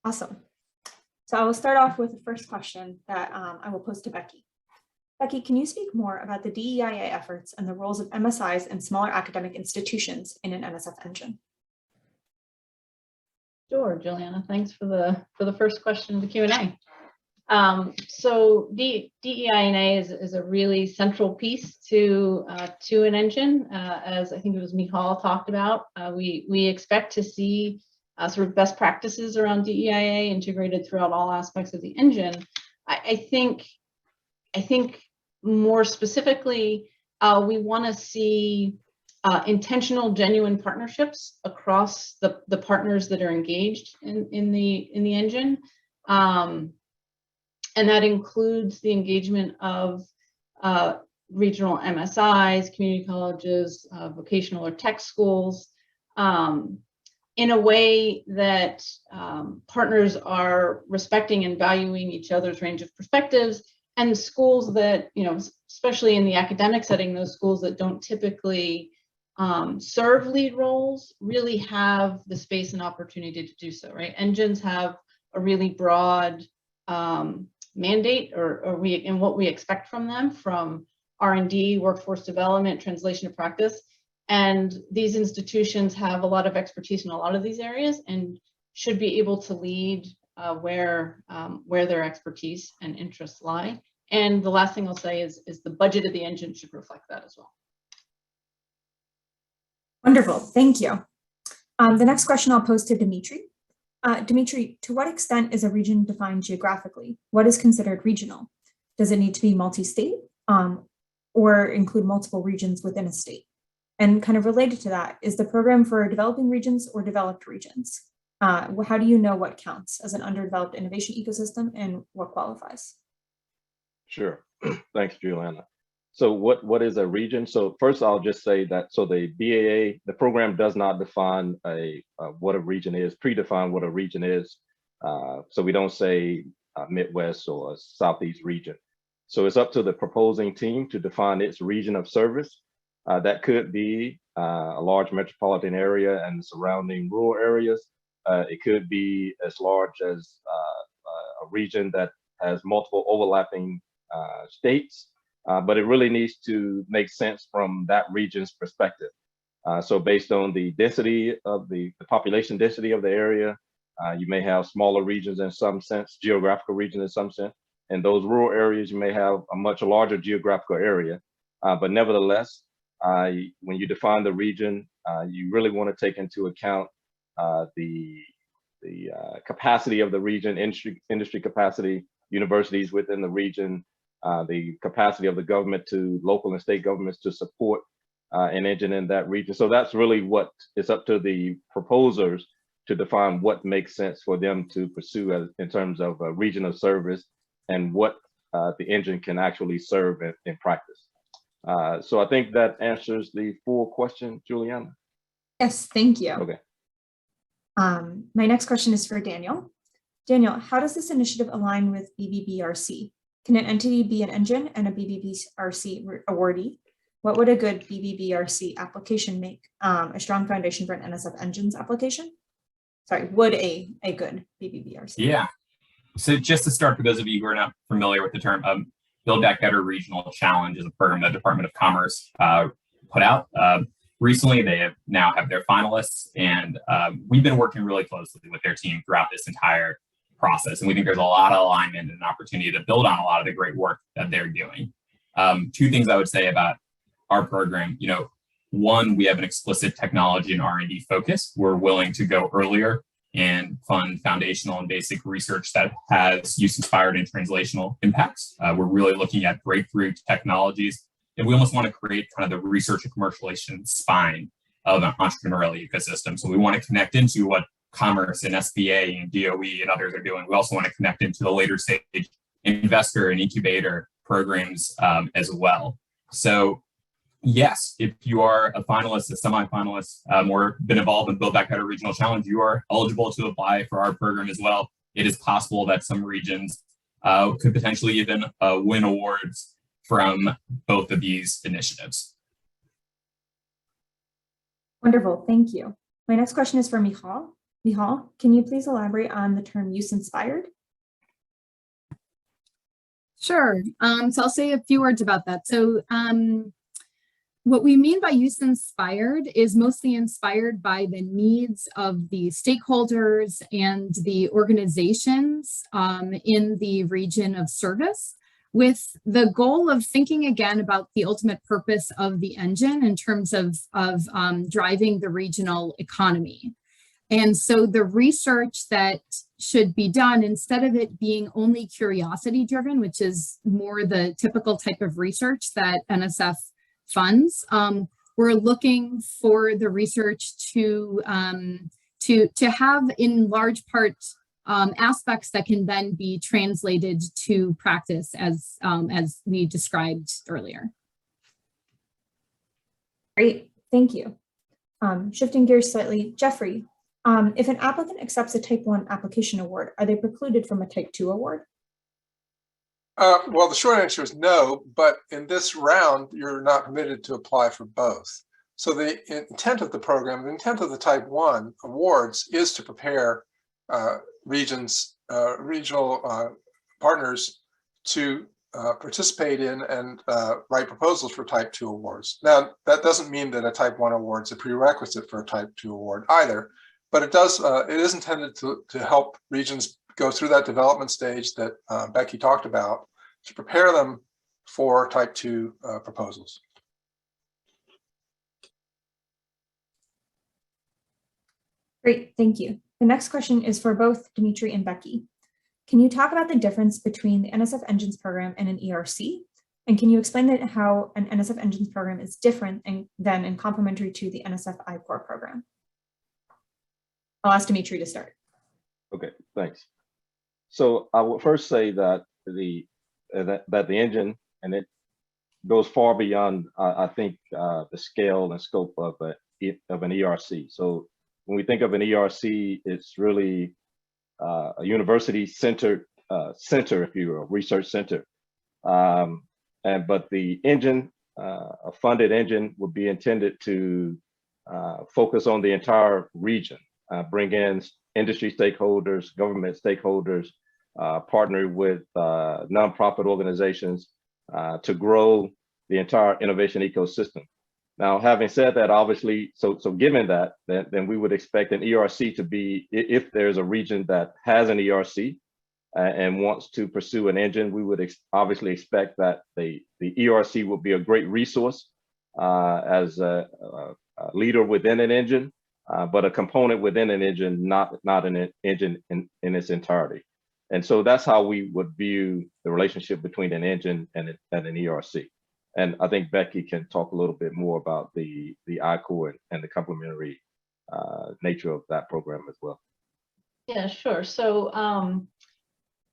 Awesome. So I will start off with the first question that I will pose to Becky. Becky, can you speak more about the DEIA efforts and the roles of MSIs and smaller academic institutions in an NSF engine? Sure, Juliana. Thanks for the first question of the Q&A. So DEIA is a really central piece to an engine, as I think it was Michal talked about. We expect to see sort of best practices around DEIA integrated throughout all aspects of the engine. I think more specifically, we want to see intentional, genuine partnerships across the partners that are engaged in the engine. And that includes the engagement of regional MSIs, community colleges, vocational or tech schools, in a way that partners are respecting and valuing each other's range of perspectives, and the schools that, especially in the academic setting, those schools that don't typically serve lead roles really have the space and opportunity to do so, right? Engines have a really broad mandate and what we expect from them, from R&D, workforce development, translation to practice. And these institutions have a lot of expertise in a lot of these areas and should be able to lead where their expertise and interests lie. And the last thing I'll say is the budget of the engine should reflect that as well. Wonderful, thank you. The next question I'll pose to Dimitri. Dimitri, to what extent is a region defined geographically? What is considered regional? Does it need to be multi-state or include multiple regions within a state? And kind of related to that, is the program for developing regions or developed regions? How do you know what counts as an underdeveloped innovation ecosystem and what qualifies? Sure, thanks, Juliana. So what is a region? So first I'll just say that, so the BAA, the program does not define what a region is, predefine what a region is. So we don't say Midwest or Southeast region. So it's up to the proposing team to define its region of service. That could be a large metropolitan area and surrounding rural areas. It could be as large as a region that has multiple overlapping states. But it really needs to make sense from that region's perspective. So based on the density of the population density of the area, you may have smaller regions in some sense, geographical regions in some sense. In those rural areas, you may have a much larger geographical area. But nevertheless, when you define the region, you really want to take into account the capacity of the region, industry capacity, universities within the region, the capacity of the government to local and state governments to support an engine in that region. So that's really what it's up to the proposers to define what makes sense for them to pursue in terms of a region of service and what the engine can actually serve in practice. So I think that answers the full question, Juliana. Yes, thank you. Okay. My next question is for Daniel. Daniel, how does this initiative align with BBBRC? Can an entity be an engine and a BBBRC awardee? What would a good BBBRC application make a strong foundation for an NSF engines application? Sorry, would a good BBBRC? Yeah. So just to start, for those of you who are not familiar with the term, Build Back Better Regional Challenge is a program the Department of Commerce put out. Recently, they now have their finalists, and we've been working really closely with their team throughout this entire process. And we think there's a lot of alignment and an opportunity to build on a lot of the great work that they're doing. Two things I would say about our program, one, we have an explicit technology and R&D focus. We're willing to go earlier and fund foundational and basic research that has use-inspired and translational impacts. We're really looking at breakthrough technologies, and we almost want to create kind of the research and commercialization spine of an entrepreneurial ecosystem. So we want to connect into what Commerce and SBA and DOE and others are doing. We also want to connect into the later stage investor and incubator programs as well. So yes, if you are a finalist, a semi-finalist, or been involved in Build Back Better Regional Challenge, you are eligible to apply for our program as well. It is possible that some regions could potentially even win awards from both of these initiatives. Wonderful, thank you. My next question is for Michal. Nihal, can you please elaborate on the term use-inspired? Sure. So I'll say a few words about that. So what we mean by use inspired is mostly inspired by the needs of the stakeholders and the organizations in the region of service, with the goal of thinking again about the ultimate purpose of the engine in terms of driving the regional economy. And so the research that should be done, instead of it being only curiosity driven, which is more the typical type of research that NSF funds, we're looking for the research to have in large part aspects that can then be translated to practice as we described earlier. Great, thank you. Shifting gears slightly, Jeffrey, if an applicant accepts a Type 1 application award, are they precluded from a Type 2 award? Well, the short answer is no, but in this round, you're not permitted to apply for both. So the intent of the program, the intent of the Type 1 awards is to prepare regional partners to participate in and write proposals for Type 2 awards. Now, that doesn't mean that a Type 1 award is a prerequisite for a Type 2 award either, but it does. It is intended to help regions go through that development stage that Becky talked about, to prepare them for Type 2 proposals. Great, thank you. The next question is for both Dimitri and Becky. Can you talk about the difference between the NSF Engines program and an ERC? And can you explain that how an NSF Engines program is different than and complementary to the NSF I-Corps program? I'll ask Dimitri to start. Okay, thanks. So I would first say that the engine, and it goes far beyond, I think, the scale and scope of an ERC. So when we think of an ERC, it's really a university-centered center, if you will, research center. But the engine, a funded engine, would be intended to focus on the entire region, bring in industry stakeholders, government stakeholders, partner with nonprofit organizations to grow the entire innovation ecosystem. Now, having said that, obviously, so given that, then we would expect an ERC to be, if there's a region that has an ERC and wants to pursue an engine, we would obviously expect that the ERC will be a great resource as a leader within an engine, but a component within an engine, not an engine in its entirety. And so that's how we would view the relationship between an engine and an ERC. And I think Becky can talk a little bit more about the I-Corps and the complementary nature of that program as well. Yeah, sure. So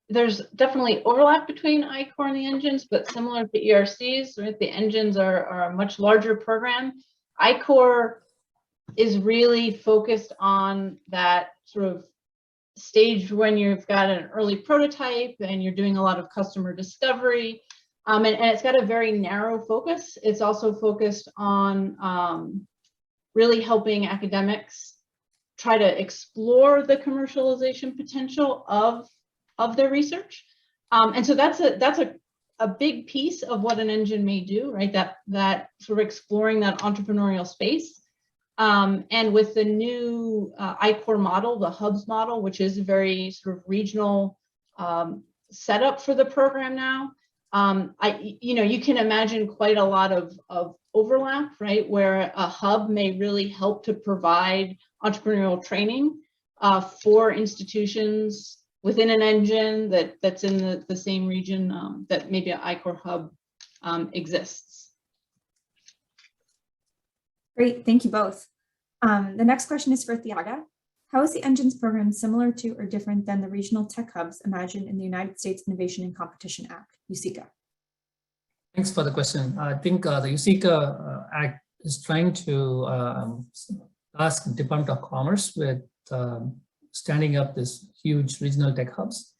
there's definitely overlap between I-Corps and the engines, but similar to ERCs, right? The engines are a much larger program. I-Corps is really focused on that sort of stage when you've got an early prototype and you're doing a lot of customer discovery. And it's got a very narrow focus. It's also focused on really helping academics try to explore the commercialization potential of their research. And so that's a big piece of what an engine may do, right? That sort of exploring that entrepreneurial space. And with the new I-Corps model, the hubs model, which is a very sort of regional setup for the program now, you can imagine quite a lot of overlap, right? Where a hub may really help to provide entrepreneurial training for institutions within an engine that's in the same region that maybe an I-Corps hub exists. Great, thank you both. The next question is for Thiaga. How is the Engines program similar to or different than the regional tech hubs imagined in the United States Innovation and Competition Act, USICA? Thanks for the question. I think the USICA Act is trying to task Department of Commerce with standing up this huge regional tech hubs.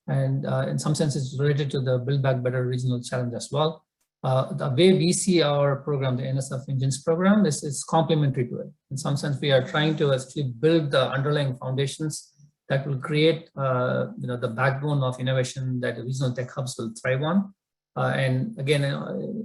And in some sense, it's related to the Build Back Better regional challenge as well. The way we see our program, the NSF Engines program, is complementary to it. In some sense, we are trying to actually build the underlying foundations that will create the backbone of innovation that the regional tech hubs will thrive on. And again,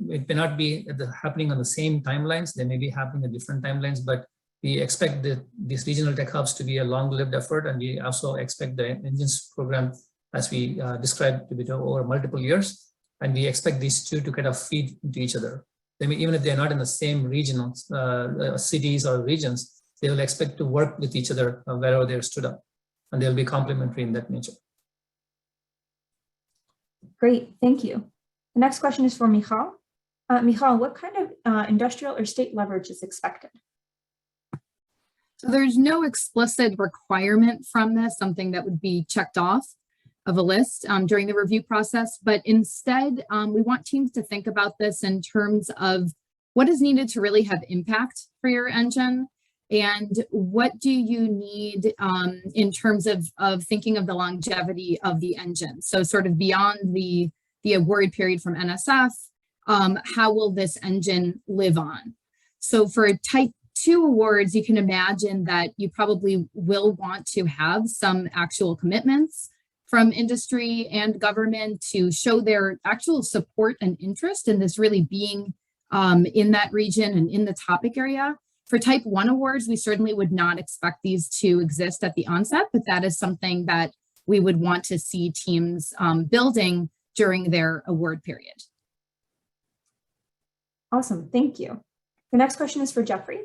it may not be happening on the same timelines. They may be happening at different timelines, but we expect these regional tech hubs to be a long-lived effort, and we also expect the Engines program, as we described, to be over multiple years. And we expect these two to kind of feed into each other. They may, even if they're not in the same region, cities or regions, they will expect to work with each other wherever they're stood up, and they'll be complementary in that nature. Great, thank you. The next question is for Michal. Michal, what kind of industrial or state leverage is expected? So there's no explicit requirement from this, something that would be checked off of a list during the review process, but instead we want teams to think about this in terms of what is needed to really have impact for your engine, and what do you need in terms of thinking of the longevity of the engine. So sort of beyond the award period from NSF, how will this engine live on? So for Type 2 awards, you can imagine that you probably will want to have some actual commitments from industry and government to show their actual support and interest in this really being in that region and in the topic area. For Type 1 awards, we certainly would not expect these to exist at the onset, but that is something that we would want to see teams building during their award period. Awesome, thank you. The next question is for Jeffrey.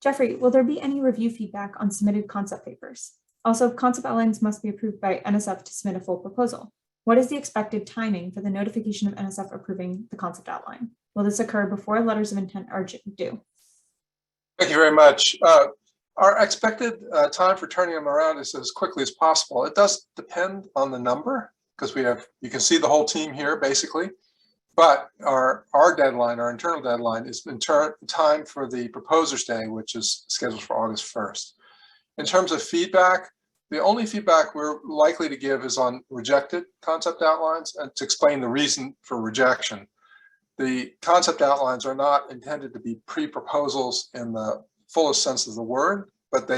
Jeffrey, will there be any review feedback on submitted concept papers? Also, concept outlines must be approved by NSF to submit a full proposal. What is the expected timing for the notification of NSF approving the concept outline? Will this occur before letters of intent are due? Thank you very much. Our expected time for turning them around is as quickly as possible. It does depend on the number, because you can see the whole team here basically, but our deadline, our internal deadline, is in time for the Proposers' Day, which is scheduled for August 1st. In terms of feedback, the only feedback we're likely to give is on rejected concept outlines and to explain the reason for rejection. The concept outlines are not intended to be pre-proposals in the fullest sense of the word, but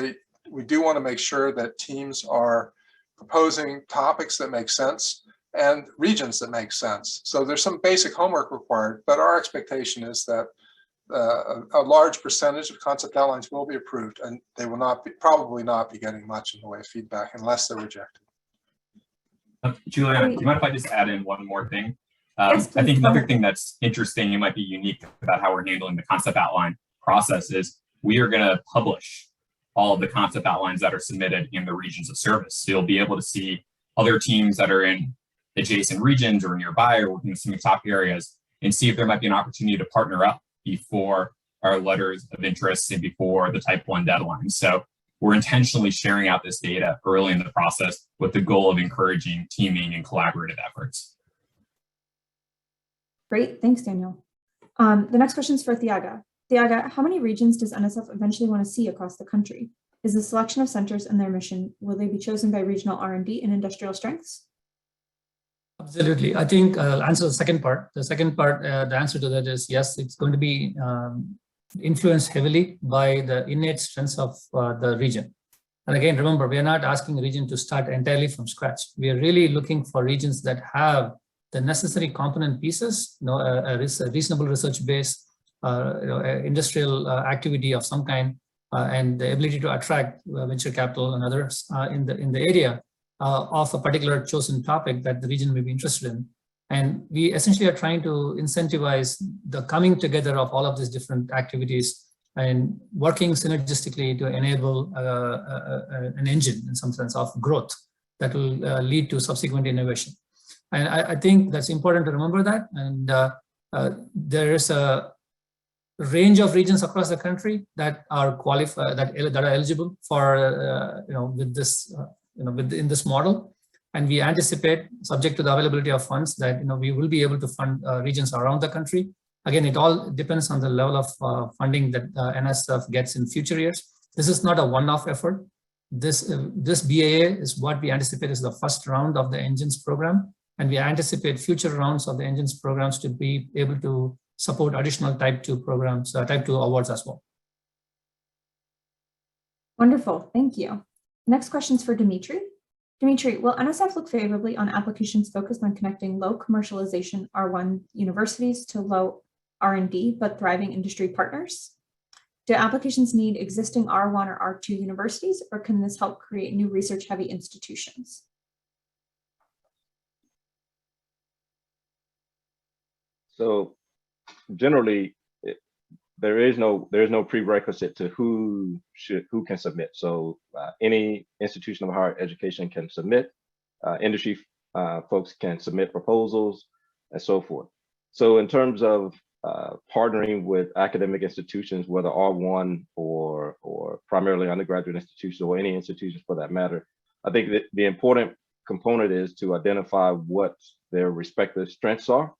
we do want to make sure that teams are proposing topics that make sense and regions that make sense. So there's some basic homework required, but our expectation is that a large percentage of concept outlines will be approved, and they will probably not be getting much in the way of feedback unless they're rejected. Juliana, do you mind if I just add in one more thing? Yes, I think another thing that's interesting, it might be unique about how we're handling the concept outline process, is we are going to publish all of the concept outlines that are submitted in the regions of service. So you'll be able to see other teams that are in adjacent regions or nearby or working in some top areas and see if there might be an opportunity to partner up before our letters of interest and before the Type 1 deadline. So we're intentionally sharing out this data early in the process with the goal of encouraging teaming and collaborative efforts. Great, thanks, Daniel. The next question is for Thiaga. Thiaga, how many regions does NSF eventually want to see across the country? Is the selection of centers and their mission, will they be chosen by regional R&D and industrial strengths? Absolutely. I think I'll answer the second part. The second part, the answer to that is yes, it's going to be influenced heavily by the innate strengths of the region. And again, remember, we are not asking a region to start entirely from scratch. We are really looking for regions that have the necessary component pieces, a reasonable research base, industrial activity of some kind, and the ability to attract venture capital and others in the area of a particular chosen topic that the region may be interested in. And we essentially are trying to incentivize the coming together of all of these different activities and working synergistically to enable an engine in some sense of growth that will lead to subsequent innovation. And I think that's important to remember that. And there is a range of regions across the country that are qualified, that are eligible for with this within this model, and we anticipate, subject to the availability of funds, that we will be able to fund regions around the country. Again, it all depends on the level of funding that NSF gets in future years. This is not a one-off effort. This BAA is what we anticipate is the first round of the engines program, And we anticipate future rounds of the engines programs to be able to support additional type 2 programs, type 2 awards as well. Wonderful, thank you. Next question is for Dimitri. Dimitri, will NSF look favorably on applications focused on connecting low commercialization R1 universities to low R&D but thriving industry partners? Do applications need existing R1 or R2 universities, or can this help create new research-heavy institutions? So generally, there is no prerequisite to who can submit. So any institution of higher education can submit. Industry folks can submit proposals and so forth. So in terms of partnering with academic institutions, whether R1 or primarily undergraduate institutions or any institutions for that matter, I think that the important component is to identify what their respective strengths are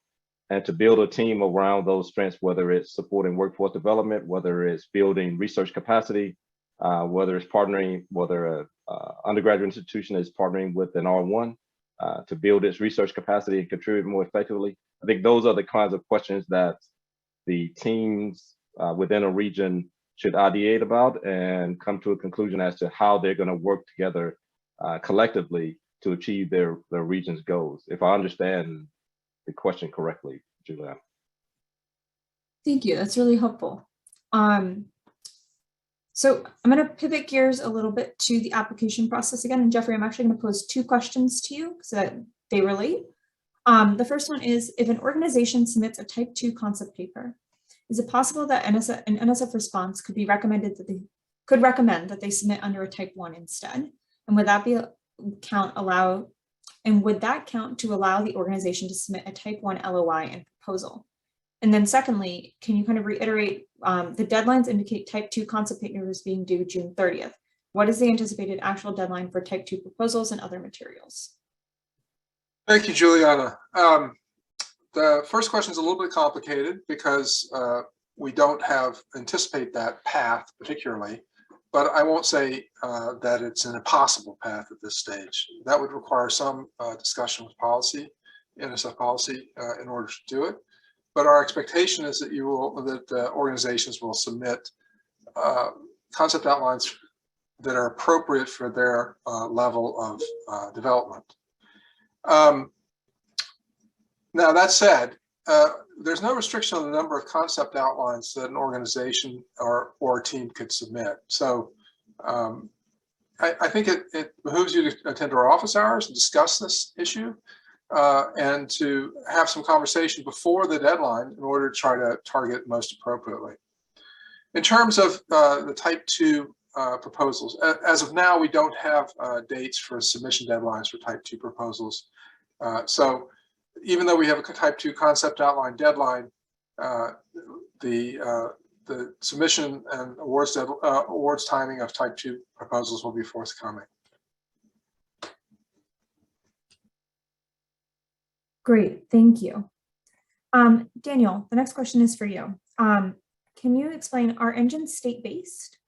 and to build a team around those strengths, whether it's supporting workforce development, whether it's building research capacity, whether it's partnering, whether an undergraduate institution is partnering with an R1 to build its research capacity and contribute more effectively. I think those are the kinds of questions that the teams within a region should ideate about and come to a conclusion as to how they're going to work together collectively to achieve their region's goals. If I understand the question correctly, Juliana. Thank you, that's really helpful. So I'm going to pivot gears a little bit to the application process again. And Jeffrey, I'm actually going to pose two questions to you so that they relate. The first one is, if an organization submits a type 2 concept paper, is it possible that an NSF response could recommend that they submit under a type 1 instead? And would that count to allow the organization to submit a type 1 LOI and proposal? And then secondly, can you kind of reiterate, the deadlines indicate type 2 concept papers being due June 30th. What is the anticipated actual deadline for type 2 proposals and other materials? Thank you, Juliana. The first question is a little bit complicated because we don't anticipate that path particularly, but I won't say that it's an impossible path at this stage. That would require some discussion with policy, NSF policy, in order to do it. But our expectation is that organizations will submit concept outlines that are appropriate for their level of development. Now that said, there's no restriction on the number of concept outlines that an organization or a team could submit. So I think it behooves you to attend our office hours and discuss this issue and to have some conversation before the deadline in order to try to target most appropriately. In terms of the type 2 proposals, as of now, we don't have dates for submission deadlines for type 2 proposals. So even though we have a type 2 concept outline deadline, the submission and awards timing of type 2 proposals will be forthcoming. Great, thank you. Daniel, the next question is for you. Can you explain, are engines state-based?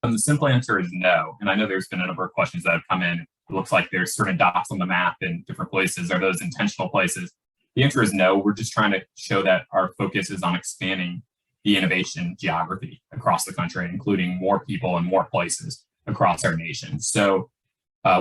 The simple answer is no. And I know there's been a number of questions that have come in. It looks like there's certain dots on the map in different places. Are those intentional places? The answer is no. We're just trying to show that our focus is on expanding the innovation geography across the country, including more people and more places across our nation. So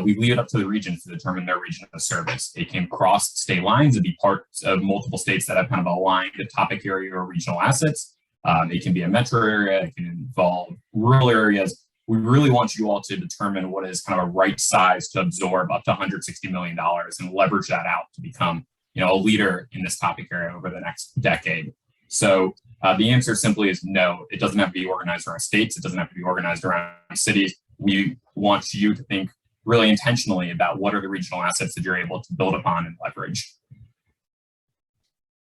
we leave it up to the regions to determine their region of service. It can cross state lines and be part of multiple states that have kind of aligned the topic area or regional assets. It can be a metro area, it can involve rural areas. We really want you all to determine what is kind of a right size to absorb up to $160 million and leverage that out to become, a leader in this topic area over the next decade. So the answer simply is no. It doesn't have to be organized around states. It doesn't have to be organized around cities. We want you to think really intentionally about what are the regional assets that you're able to build upon and leverage.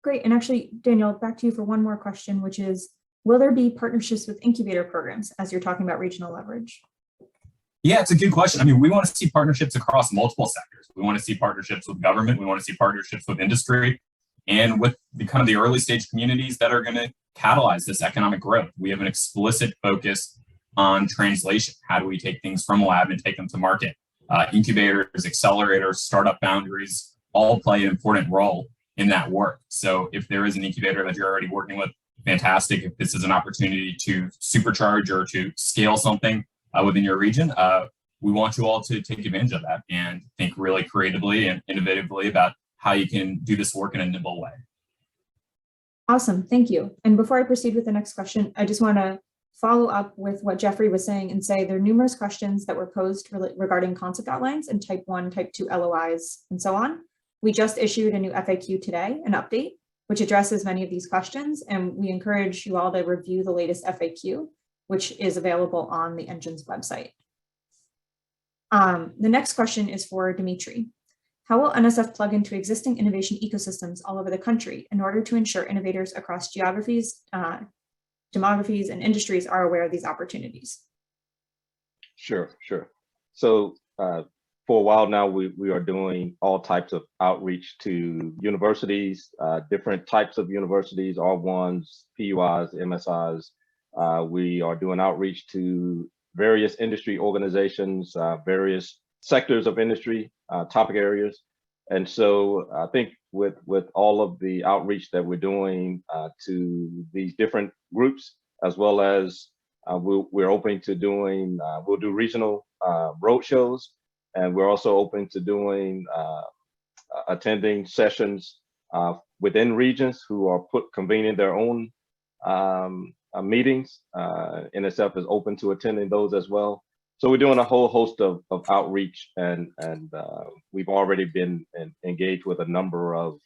Great, and actually, Daniel, back to you for one more question, which is, will there be partnerships with incubator programs as you're talking about regional leverage? Yeah, it's a good question. I mean, we want to see partnerships across multiple sectors. We want to see partnerships with government. We want to see partnerships with industry and with the kind of the early stage communities that are going to catalyze this economic growth. We have an explicit focus on translation. How do we take things from lab and take them to market? Incubators, accelerators, startup boundaries all play an important role in that work. So if there is an incubator that you're already working with, fantastic. If this is an opportunity to supercharge or to scale something within your region, we want you all to take advantage of that and think really creatively and innovatively about how you can do this work in a nimble way. Awesome, thank you. And before I proceed with the next question, I just want to follow up with what Jeffrey was saying and say there are numerous questions that were posed regarding concept outlines and type 1, type 2 LOIs, and so on. We just issued a new FAQ today, an update, which addresses many of these questions, and we encourage you all to review the latest FAQ, which is available on the Engine's website. The next question is for Dimitri. How will NSF plug into existing innovation ecosystems all over the country in order to ensure innovators across geographies, demographies, and industries are aware of these opportunities? Sure. So for a while now, we are doing all types of outreach to universities, different types of universities, R1s, PUIs, MSIs. We are doing outreach to various industry organizations, various sectors of industry, topic areas. And so I think with all of the outreach that we're doing to these different groups, as well as we're open to doing, we'll do regional road shows, and we're also open to doing attending sessions within regions who are convening their own meetings. NSF is open to attending those as well. So we're doing a whole host of outreach, and we've already been engaged with a number of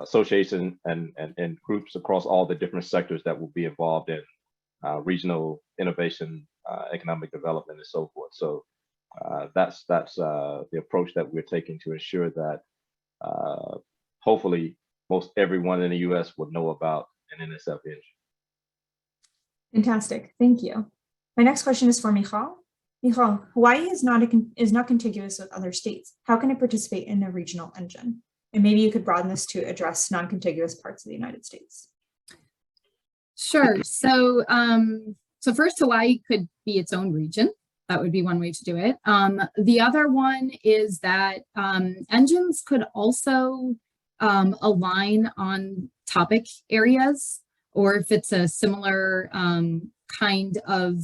associations and groups across all the different sectors that will be involved in regional innovation, economic development, and so forth. So that's the approach that we're taking to ensure that hopefully most everyone in the U.S. will know about an NSF engine. Fantastic, thank you. My next question is for Michal. Michal, Hawaii is not contiguous with other states. How can it participate in a regional engine? And maybe you could broaden this to address non-contiguous parts of the United States. Sure. So, so first, Hawaii could be its own region. That would be one way to do it. The other one is that engines could also align on topic areas, or if it's a similar kind of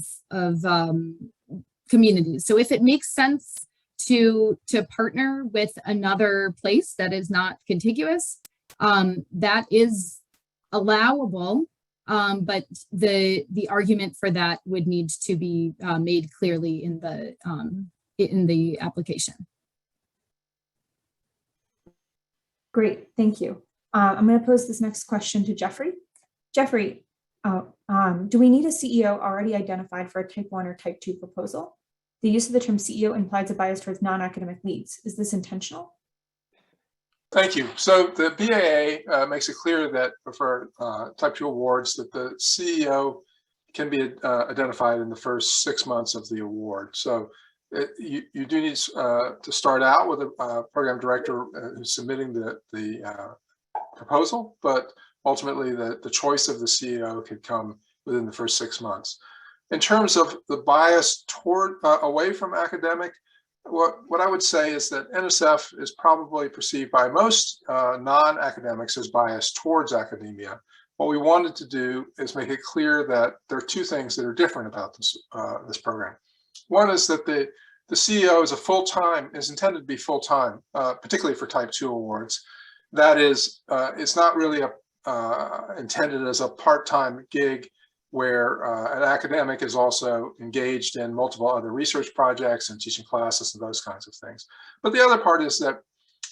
communities. So if it makes sense to partner with another place that is not contiguous, that is allowable. But the argument for that would need to be made clearly in the application. Great, thank you. I'm going to pose this next question to Jeffrey. Jeffrey, do we need a CEO already identified for a type 1 or type 2 proposal? The use of the term CEO implies a bias towards non-academic leads. Is this intentional? Thank you. So the BAA makes it clear that for type 2 awards that the CEO can be identified in the first 6 months of the award. So you do need to start out with a program director who's submitting the proposal, but ultimately the choice of the CEO could come within the first 6 months. In terms of the bias toward away from academic, what I would say is that NSF is probably perceived by most non-academics as biased towards academia. What we wanted to do is make it clear that there are two things that are different about this program. One is that the CEO is intended to be full-time, particularly for type 2 awards. That is, it's not really intended as a part-time gig where an academic is also engaged in multiple other research projects and teaching classes and those kinds of things. But the other part is that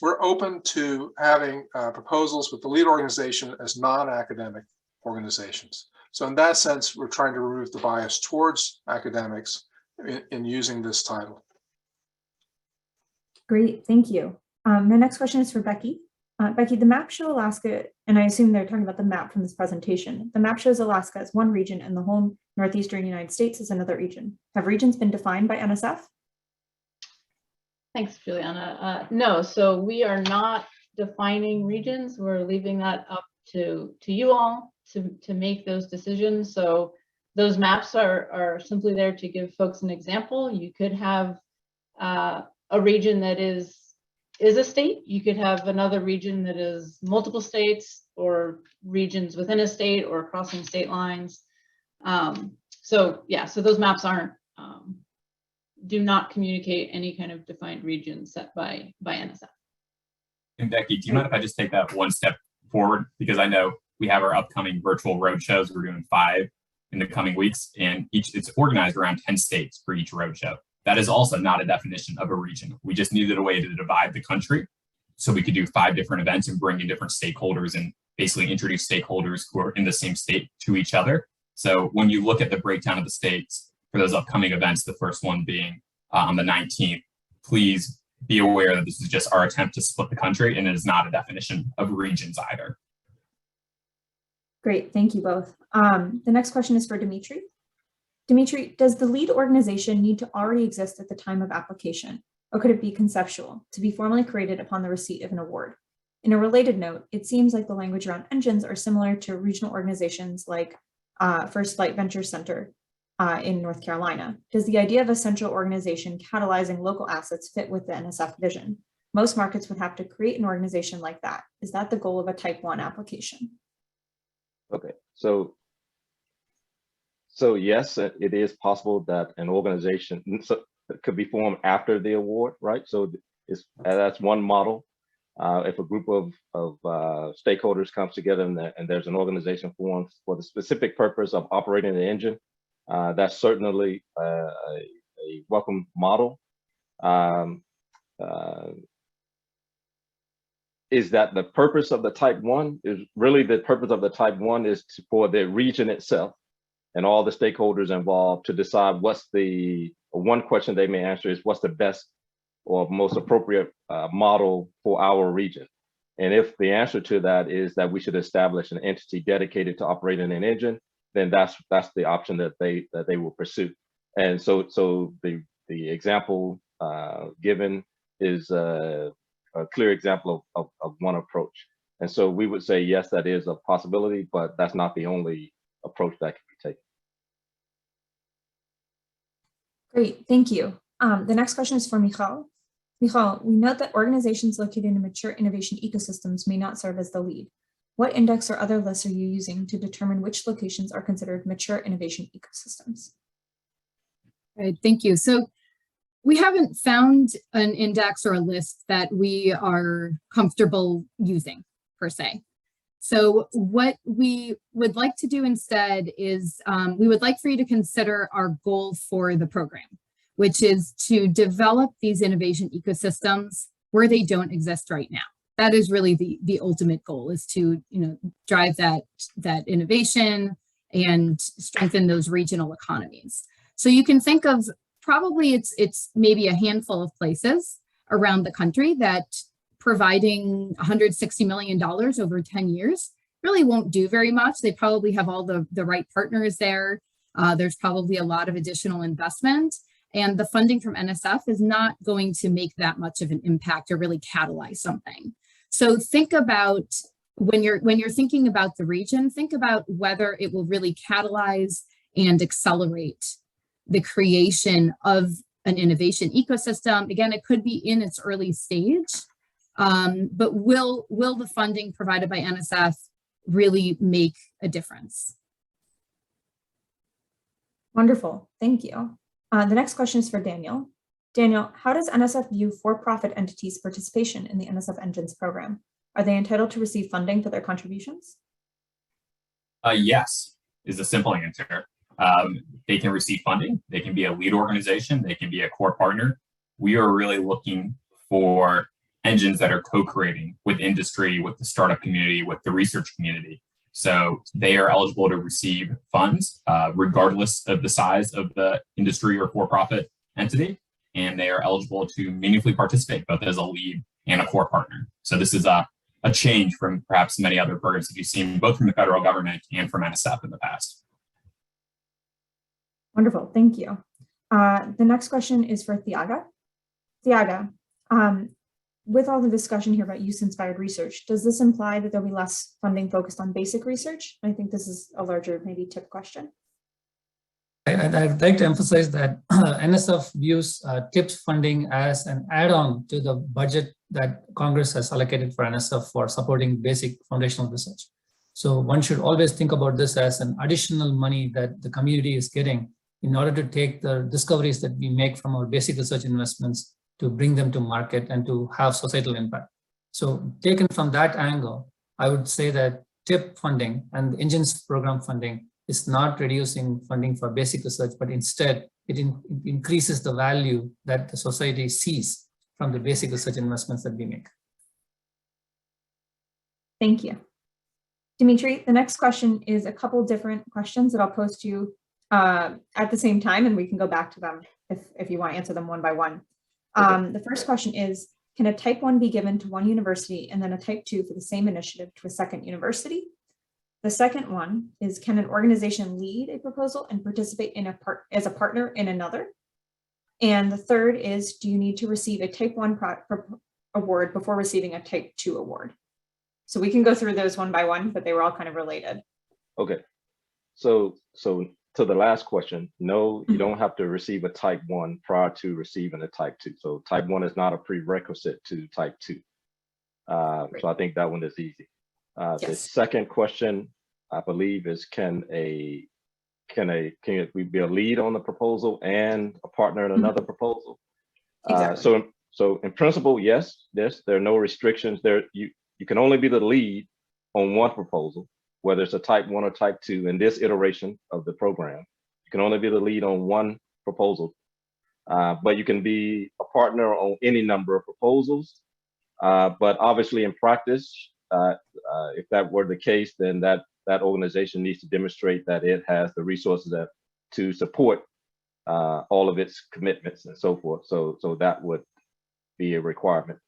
we're open to having proposals with the lead organization as non-academic organizations. So in that sense, we're trying to remove the bias towards academics in using this title. Great, thank you. My next question is for Becky. Becky, the map shows Alaska, and I assume they're talking about the map from this presentation. The map shows Alaska as one region and the whole northeastern United States as another region. Have regions been defined by NSF? Thanks, Juliana. No, so we are not defining regions. We're leaving that up to you all to make those decisions. So those maps are simply there to give folks an example. You could have a region that is a state. You could have another region that is multiple states or regions within a state or crossing state lines. So yeah, so those maps aren't, do not communicate any kind of defined region set by NSF. And Becky, do you mind if I just take that one step forward? Because I know we have our upcoming virtual roadshows. We're doing 5 in the coming weeks, and it's organized around 10 states for each roadshow. That is also not a definition of a region. We just needed a way to divide the country so we could do 5 different events and bring in different stakeholders and basically introduce stakeholders who are in the same state to each other. So when you look at the breakdown of the states for those upcoming events, the first one being on the 19th, please be aware that this is just our attempt to split the country, and it is not a definition of regions either. Great, thank you both. The next question is for Dimitri. Dimitri, does the lead organization need to already exist at the time of application, or could it be conceptual, to be formally created upon the receipt of an award? In a related note, it seems like the language around engines are similar to regional organizations like First Flight Venture Center in North Carolina. Does the idea of a central organization catalyzing local assets fit with the NSF vision? Most markets would have to create an organization like that. Is that the goal of a Type 1 application? Okay, so yes, it is possible that an organization could be formed after the award, right? So that's one model. If a group of stakeholders comes together and there's an organization formed for the specific purpose of operating the engine, that's certainly a welcome model. Is that the purpose of the Type 1? Is really the purpose of the Type 1 is for the region itself and all the stakeholders involved to decide what's one question they may answer is what's the best or most appropriate model for our region. And if the answer to that is that we should establish an entity dedicated to operating an engine, then that's the option that they will pursue. And so the example given is a clear example of one approach. And so we would say, yes, that is a possibility, but that's not the only approach that can be taken. Great, thank you. The next question is for Michal. Michal, we note that organizations located in mature innovation ecosystems may not serve as the lead. What index or other lists are you using to determine which locations are considered mature innovation ecosystems? Right, thank you. So we haven't found an index or a list that we are comfortable using per se. So what we would like to do instead is we would like for you to consider our goal for the program, which is to develop these innovation ecosystems where they don't exist right now. That is really the ultimate goal, is to drive that innovation and strengthen those regional economies. So you can think of probably it's maybe a handful of places around the country that providing $160 million over 10 years really won't do very much. They probably have all the right partners there. There's probably a lot of additional investment, and the funding from NSF is not going to make that much of an impact or really catalyze something. So think about when you're thinking about the region, think about whether it will really catalyze and accelerate the creation of an innovation ecosystem. Again, it could be in its early stage, but will the funding provided by NSF really make a difference? Wonderful, thank you. The next question is for Daniel. Daniel, how does NSF view for-profit entities' participation in the NSF Engines program? Are they entitled to receive funding for their contributions? Yes, is the simple answer. They can receive funding. They can be a lead organization. They can be a core partner. We are really looking for engines that are co-creating with industry, with the startup community, with the research community. So they are eligible to receive funds regardless of the size of the industry or for-profit entity. And they are eligible to meaningfully participate both as a lead and a core partner. So this is a change from perhaps many other programs that you've seen both from the federal government and from NSF in the past. Wonderful, thank you. The next question is for Thiaga. Thiaga, with all the discussion here about use-inspired research, does this imply that there'll be less funding focused on basic research? I think this is a larger, maybe tip question. I'd like to emphasize that NSF views TIPS funding as an add-on to the budget that Congress has allocated for NSF for supporting basic foundational research. So one should always think about this as an additional money that the community is getting in order to take the discoveries that we make from our basic research investments to bring them to market and to have societal impact. So taken from that angle, I would say that TIP funding and the Engines program funding is not reducing funding for basic research, but instead it increases the value that the society sees from the basic research investments that we make. Thank you. Dimitri, the next question is a couple different questions that I'll post to you at the same time, and we can go back to them if you want to answer them one by one. The first question is, can a type 1 be given to one university and then a type 2 for the same initiative to a second university? The second one is, can an organization lead a proposal and participate in as a partner in another? And the third is, do you need to receive a type 1 award before receiving a type 2 award? So we can go through those one by one, but they were all kind of related. Okay. So to the last question, no, you don't have to receive a type 1 prior to receiving a type 2. So type 1 is not a prerequisite to type 2. So I think that one is easy. The second question, I believe, is can we be a lead on the proposal and a partner in another proposal? Exactly. So in principle, yes, there are no restrictions there. You can only be the lead on one proposal, whether it's a type 1 or type 2 in this iteration of the program. You can only be the lead on one proposal, but you can be a partner on any number of proposals. But obviously in practice, if that were the case, then that organization needs to demonstrate that it has the resources to support all of its commitments and so forth. So that would be a requirement.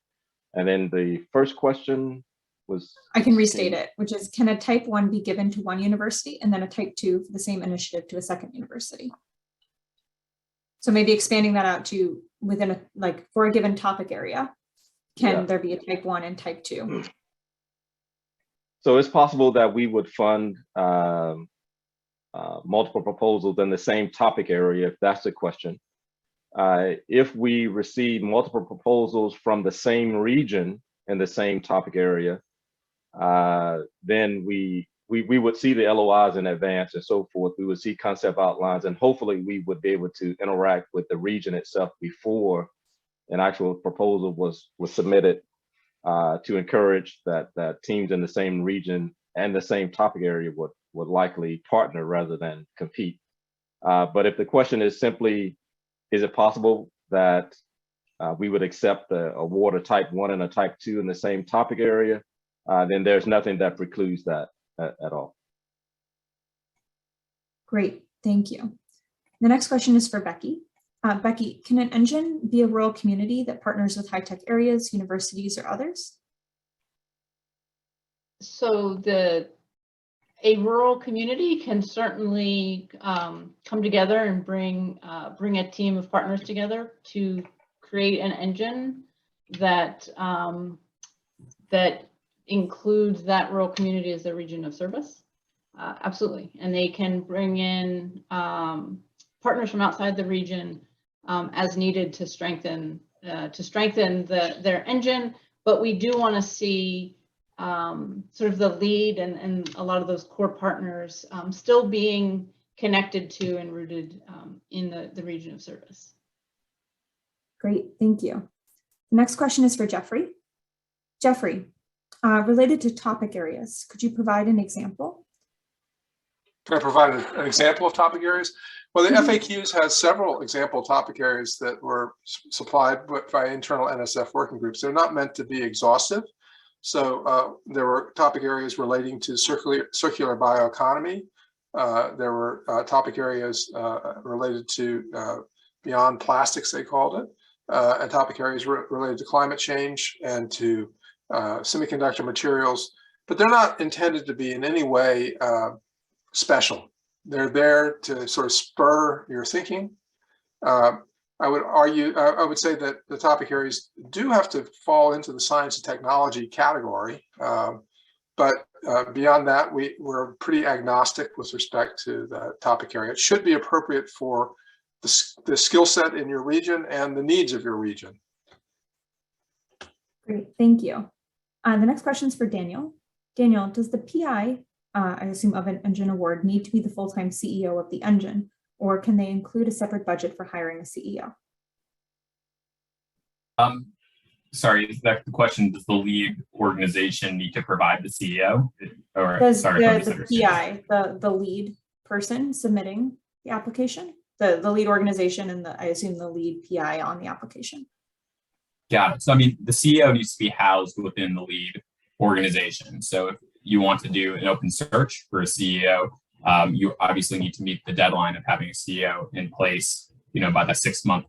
And then the first question was— I can restate it, which is, can a type 1 be given to one university and then a type 2 for the same initiative to a second university? So maybe expanding that out to within for a given topic area, can there be a type 1 and type 2? So it's possible that we would fund multiple proposals in the same topic area, if that's the question. If we receive multiple proposals from the same region in the same topic area, then we would see the LOIs in advance and so forth. We would see concept outlines, and hopefully we would be able to interact with the region itself before an actual proposal was submitted, to encourage that teams in the same region and the same topic area would likely partner rather than compete. But if the question is simply, is it possible that we would accept the award a type 1 and a type 2 in the same topic area, then there's nothing that precludes that at all. Great, thank you. The next question is for Becky. Becky, can an engine be a rural community that partners with high-tech areas, universities, or others? So a rural community can certainly come together and bring a team of partners together to create an engine that that includes that rural community as their region of service. Absolutely, and they can bring in partners from outside the region as needed to strengthen their engine. But we do want to see sort of the lead and a lot of those core partners still being connected to and rooted in the region of service. Great, thank you. The next question is for Jeffrey. Jeffrey, related to topic areas, could you provide an example? Can I provide an example of topic areas? Well, the FAQs has several example topic areas that were supplied by internal NSF working groups. They're not meant to be exhaustive. So there were topic areas relating to circular bioeconomy. There were topic areas related to beyond plastics, they called it, and topic areas related to climate change and to semiconductor materials. But they're not intended to be in any way special. They're there to sort of spur your thinking. I would say that the topic areas do have to fall into the science and technology category. But beyond that, we're pretty agnostic with respect to the topic area. It should be appropriate for the skill set in your region and the needs of your region. Great, thank you. The next question is for Daniel. Daniel, does the PI, I assume of an engine award, need to be the full-time CEO of the engine, or can they include a separate budget for hiring a CEO? Sorry, is that the question? Does the lead organization need to provide the CEO? Or Does sorry, if I the misunderstood. PI, the lead person submitting the application, the lead organization and I assume the lead PI on the application? Got it. So I mean, the CEO needs to be housed within the lead organization. So if you want to do an open search for a CEO, you obviously need to meet the deadline of having a CEO in place, by the 6-month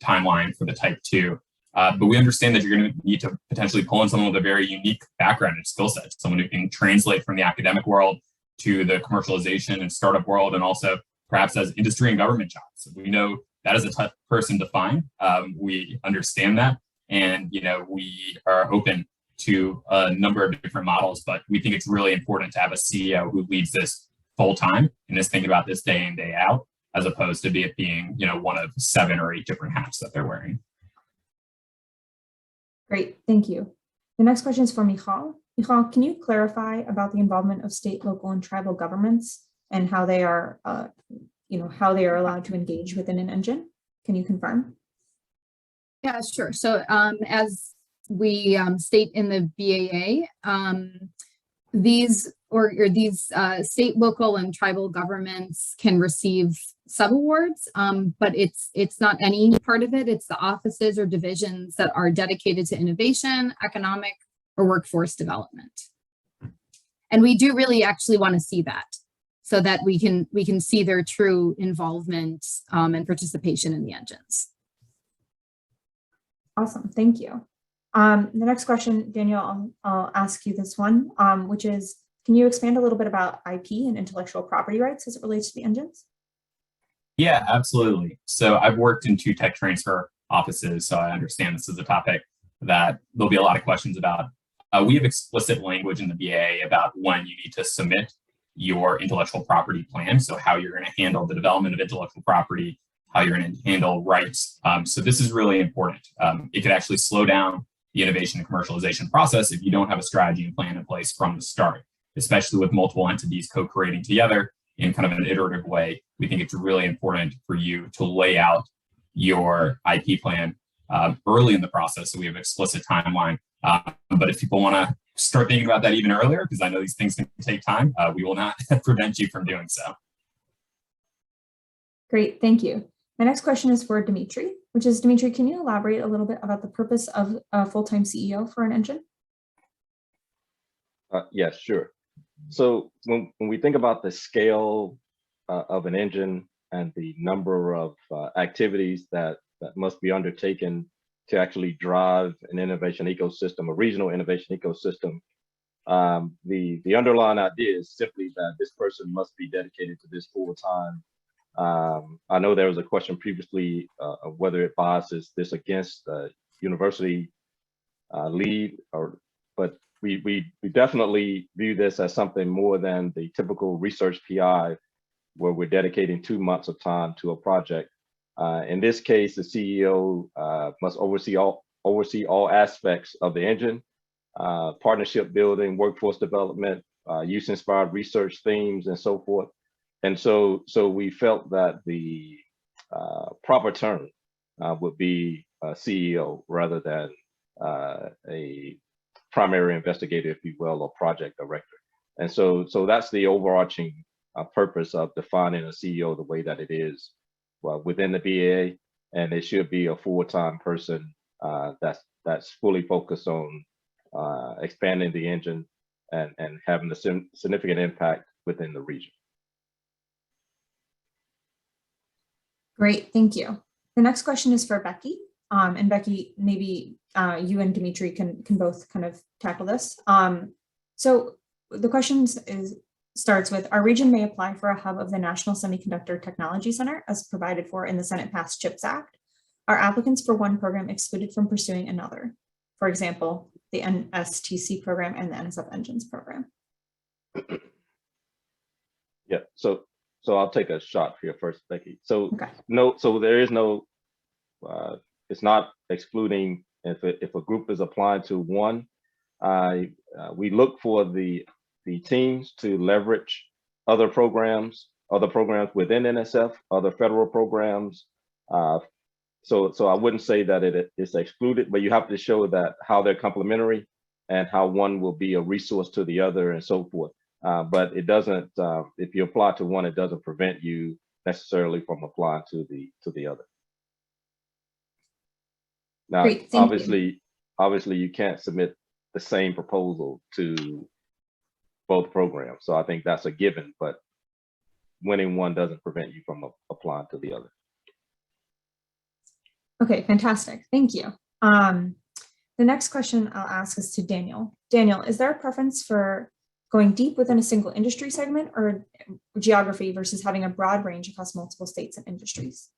timeline for the type 2. But we understand that you're going to need to potentially pull in someone with a very unique background and skill set, someone who can translate from the academic world to the commercialization and startup world, and also perhaps as industry and government jobs. We know that is a tough person to find. We understand that, and we are open to a number of different models, but we think it's really important to have a CEO who leads this full time and is thinking about this day in, day out, as opposed to it being, one of 7 or 8 different hats that they're wearing. Great, thank you. The next question is for Michal. Michal, can you clarify about the involvement of state, local, and tribal governments and how they are, how they are allowed to engage within an engine? Can you confirm? Yeah, sure. So as we state in the BAA, these state, local, and tribal governments can receive subawards, but it's not any part of it. It's the offices or divisions that are dedicated to innovation, economic, or workforce development. And we do really actually want to see that, so that we can see their true involvement and participation in the engines. Awesome, thank you. The next question, Daniel, I'll ask you this one, which is, can you expand a little bit about IP and intellectual property rights as it relates to the engines? Yeah, absolutely. So I've worked in 2 tech transfer offices, so I understand this is a topic that there'll be a lot of questions about. We have explicit language in the BAA about when you need to submit your intellectual property plan, so how you're going to handle the development of intellectual property, how you're going to handle rights. So this is really important. It could actually slow down the innovation and commercialization process if you don't have a strategy and plan in place from the start, especially with multiple entities co-creating together in kind of an iterative way. We think it's really important for you to lay out your IP plan early in the process, so we have an explicit timeline. But if people want to start thinking about that even earlier, because I know these things can take time, we will not prevent you from doing so. Great, thank you. My next question is for Dimitri, which is, Dimitri, can you elaborate a little bit about the purpose of a full-time CEO for an engine? Yes, sure. So when we think about the scale of an engine and the number of activities that must be undertaken to actually drive an innovation ecosystem, a regional innovation ecosystem, the underlying idea is simply that this person must be dedicated to this full time. I know there was a question previously of whether it biases this against the university lead, but we definitely view this as something more than the typical research PI, where we're dedicating 2 months of time to a project. In this case, the CEO must oversee all aspects of the engine, partnership building, workforce development, use-inspired research themes, and so forth. And so we felt that the proper term would be CEO rather than a primary investigator, if you will, or project director. And so that's the overarching purpose of defining a CEO the way that it is within the BAA, and it should be a full-time person that's fully focused on expanding the engine and having a significant impact within the region. Great, thank you. The next question is for Becky. And Becky, maybe you and Dimitri can both kind of tackle this. So the question starts with, our region may apply for a hub of the National Semiconductor Technology Center as provided for in the Senate-passed CHIPS Act. Are applicants for one program excluded from pursuing another? For example, the NSTC program and the NSF Engines program? Yeah, so I'll take a shot here first, Becky. So Okay. no, so there is no, it's not excluding if a group is applying to one. We look for the teams to leverage other programs within NSF, other federal programs. So I wouldn't say that it's excluded, but you have to show that how they're complementary and how one will be a resource to the other and so forth. But it doesn't, if you apply to one, it doesn't prevent you necessarily from applying to the other. Now, Great, thank you. obviously you can't submit the same proposal to both programs. So I think that's a given, but winning one doesn't prevent you from applying to the other. Okay, fantastic. Thank you. The next question I'll ask is to Daniel. Daniel, is there a preference for going deep within a single industry segment or geography versus having a broad range across multiple states and industries?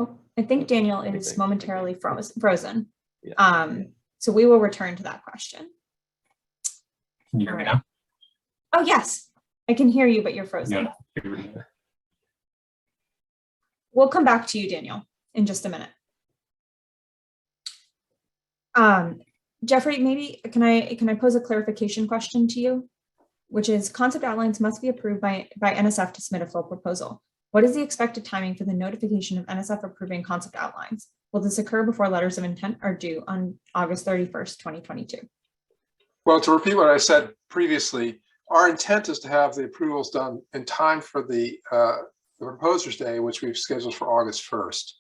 Oh, I think Daniel is momentarily frozen. Yeah. So we will return to that question. Can you hear me now? Oh, yes, I can hear you, but you're frozen. Yeah. We'll come back to you, Daniel, in just a minute. Jeffrey, maybe can I pose a clarification question to you, which is concept outlines must be approved by NSF to submit a full proposal. What is the expected timing for the notification of NSF approving concept outlines? Will this occur before letters of intent are due on August 31st, 2022? Well, to repeat what I said previously, our intent is to have the approvals done in time for the Proposers Day, which we've scheduled for August 1st.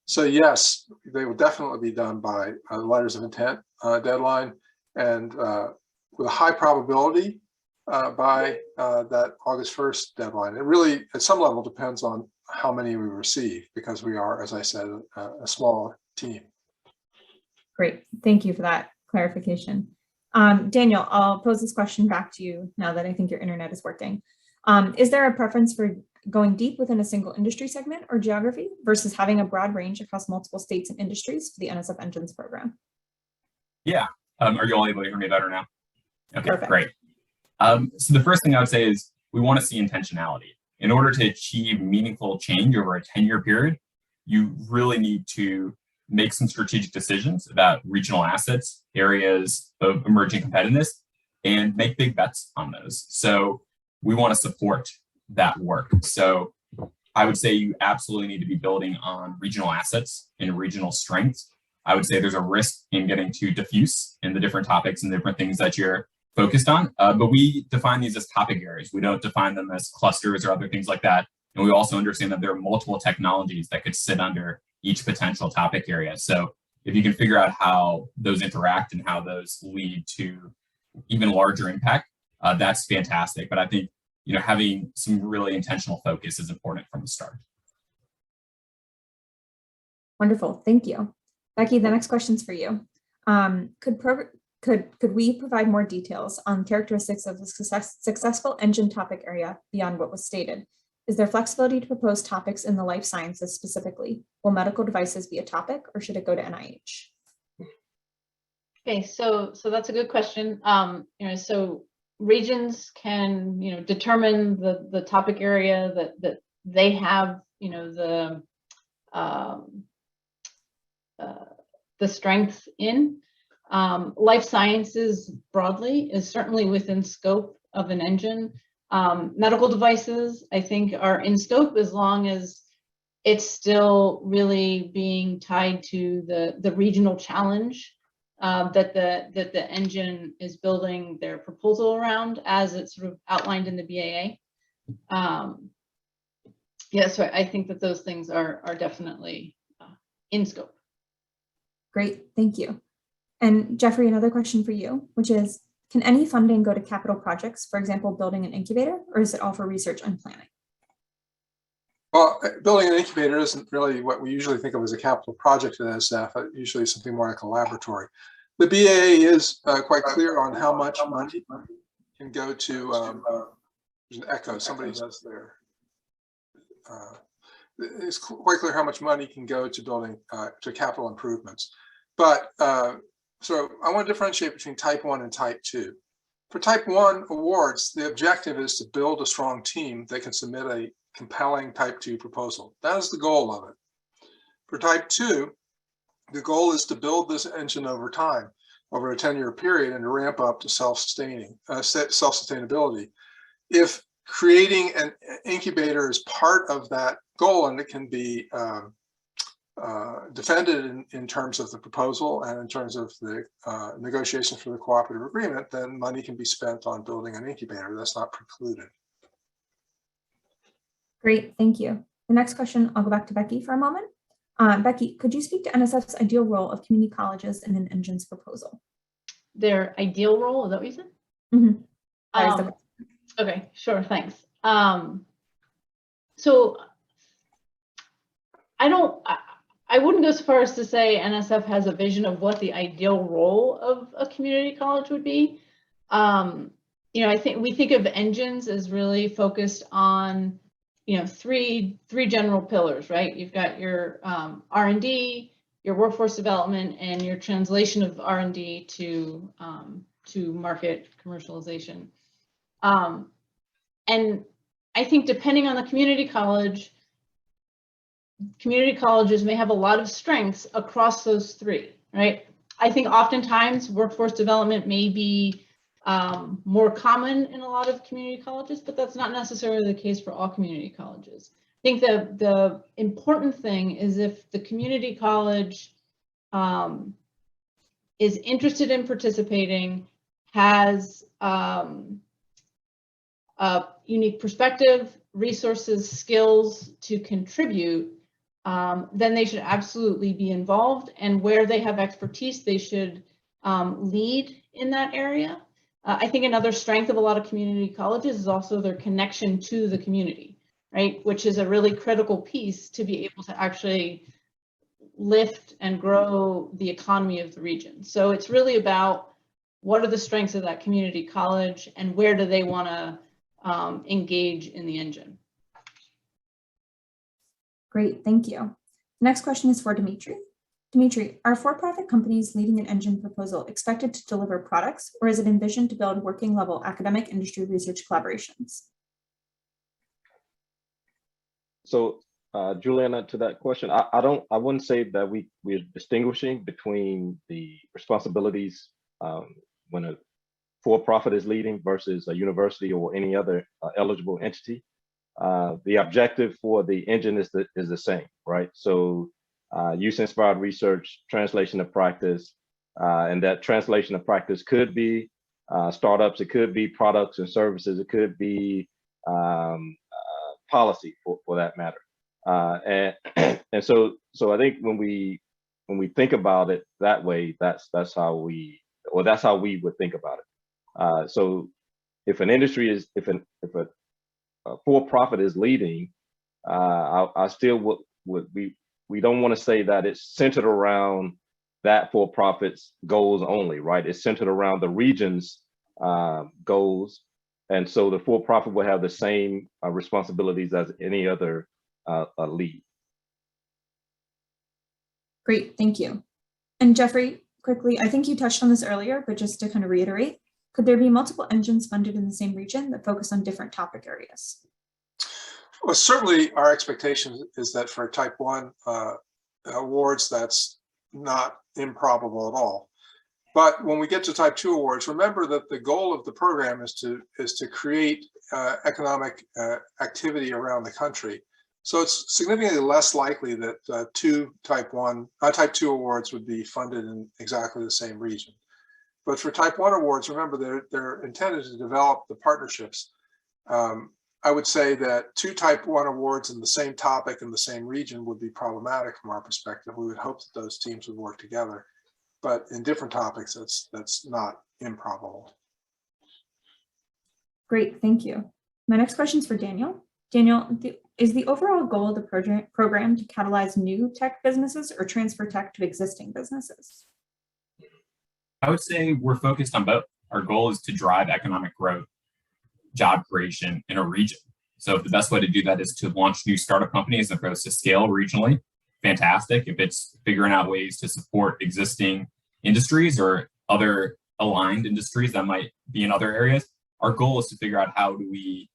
So yes, they will definitely be done by the letters of intent deadline, and with a high probability by that August 1st deadline. It really, at some level, depends on how many we receive, because we are, as I said, a small team. Great, thank you for that clarification. Daniel, I'll pose this question back to you now that I think your internet is working. Is there a preference for going deep within a single industry segment or geography versus having a broad range across multiple states and industries for the NSF Engines program? Yeah. Are you all able to hear me better now? Okay, Perfect. great. So the first thing I would say is we want to see intentionality. In order to achieve meaningful change over a 10-year period, you really need to make some strategic decisions about regional assets, areas of emerging competitiveness, and make big bets on those. So we want to support that work. So I would say you absolutely need to be building on regional assets and regional strengths. I would say there's a risk in getting too diffuse in the different topics and different things that you're focused on, but we define these as topic areas. We don't define them as clusters or other things like that. And we also understand that there are multiple technologies that could sit under each potential topic area. So if you can figure out how those interact and how those lead to even larger impact, that's fantastic. But I think, you know, having some really intentional focus is important from the start. Wonderful, thank you. Becky, the next question's for you. Could we provide more details on characteristics of the successful engine topic area beyond what was stated? Is there flexibility to propose topics in the life sciences specifically? Will medical devices be a topic or should it go to NIH? Okay, so that's a good question. So regions can, determine the topic area that they have, the strength in. Life sciences broadly is certainly within scope of an engine. Medical devices, I think, are in scope as long as it's still really being tied to the regional challenge that the engine is building their proposal around, as it's sort of outlined in the BAA. So I think that those things are definitely in scope. Great, thank you. And Jeffrey, another question for you, which is, can any funding go to capital projects, for example, building an incubator, or is it all for research and planning? Well, building an incubator isn't really what we usually think of as a capital project at NSF. Usually something more like a laboratory. The BAA is quite clear on how much money can go to, there's an echo, somebody does there. it's quite clear how much money can go to building, to capital improvements. But so I want to differentiate between type 1 and type 2. For type 1 awards, the objective is to build a strong team that can submit a compelling type 2 proposal. That is the goal of it. For type 2, the goal is to build this engine over time, over a 10-year period, and to ramp up to self-sustainability. If creating an incubator is part of that goal, and it can be defended in terms of the proposal and in terms of the negotiations for the cooperative agreement, then money can be spent on building an incubator. That's not precluded. Great, thank you. The next question, I'll go back to Becky for a moment. Becky, could you speak to NSF's ideal role of community colleges in an engine's proposal? Their ideal role, is that what you said? Mm-hmm. That is the question. Okay, sure, thanks. So I wouldn't go so far as to say NSF has a vision of what the ideal role of a community college would be. You know, I think we think of engines as really focused on, you know, three general pillars, right? You've got your R&D, your workforce development, and your translation of R&D to market commercialization. And I think depending on the community college, community colleges may have a lot of strengths across those three, right? I think oftentimes workforce development may be more common in a lot of community colleges, but that's not necessarily the case for all community colleges. I think the important thing is if the community college is interested in participating, has a unique perspective, resources, skills to contribute, then they should absolutely be involved. And where they have expertise, they should lead in that area. I think another strength of a lot of community colleges is also their connection to the community, right? Which is a really critical piece to be able to actually lift and grow the economy of the region. So it's really about what are the strengths of that community college and where do they want to engage in the engine. Great, thank you. Next question is for Dimitri. Dimitri, are for-profit companies leading an engine proposal expected to deliver products, or is it envisioned to build working level academic industry research collaborations? So Juliana, to that question, I wouldn't say that we're distinguishing between the responsibilities when a for-profit is leading versus a university or any other eligible entity. The objective for the engine is the same, right? So use-inspired research, translation of practice, and that translation of practice could be startups, it could be products and services, it could be policy for that matter. And so I think when we think about it that way, that's how we would think about it. So if an industry is, if a for-profit is leading, I still we don't want to say that it's centered around that for-profit's goals only, right? It's centered around the region's goals. And so the for-profit will have the same responsibilities as any other lead. Great, thank you. And Jeffrey, quickly, I think you touched on this earlier, but just to kind of reiterate, could there be multiple engines funded in the same region that focus on different topic areas? Well, certainly our expectation is that for type 1 awards, that's not improbable at all. But when we get to type 2 awards, remember that the goal of the program is to create economic activity around the country. So it's significantly less likely that type 2 awards would be funded in exactly the same region. But for type 1 awards, remember they're intended to develop the partnerships. I would say that 2 type 1 awards in the same topic in the same region would be problematic from our perspective. We would hope that those teams would work together, but in different topics, that's not improbable. Great, thank you. My next question is for Daniel. Daniel, is the overall goal of the program to catalyze new tech businesses or transfer tech to existing businesses? I would say we're focused on both. Our goal is to drive economic growth, job creation in a region. So if the best way to do that is to launch new startup companies as opposed to scale regionally, fantastic. If it's figuring out ways to support existing industries or other aligned industries that might be in other areas, our goal is to figure out how do we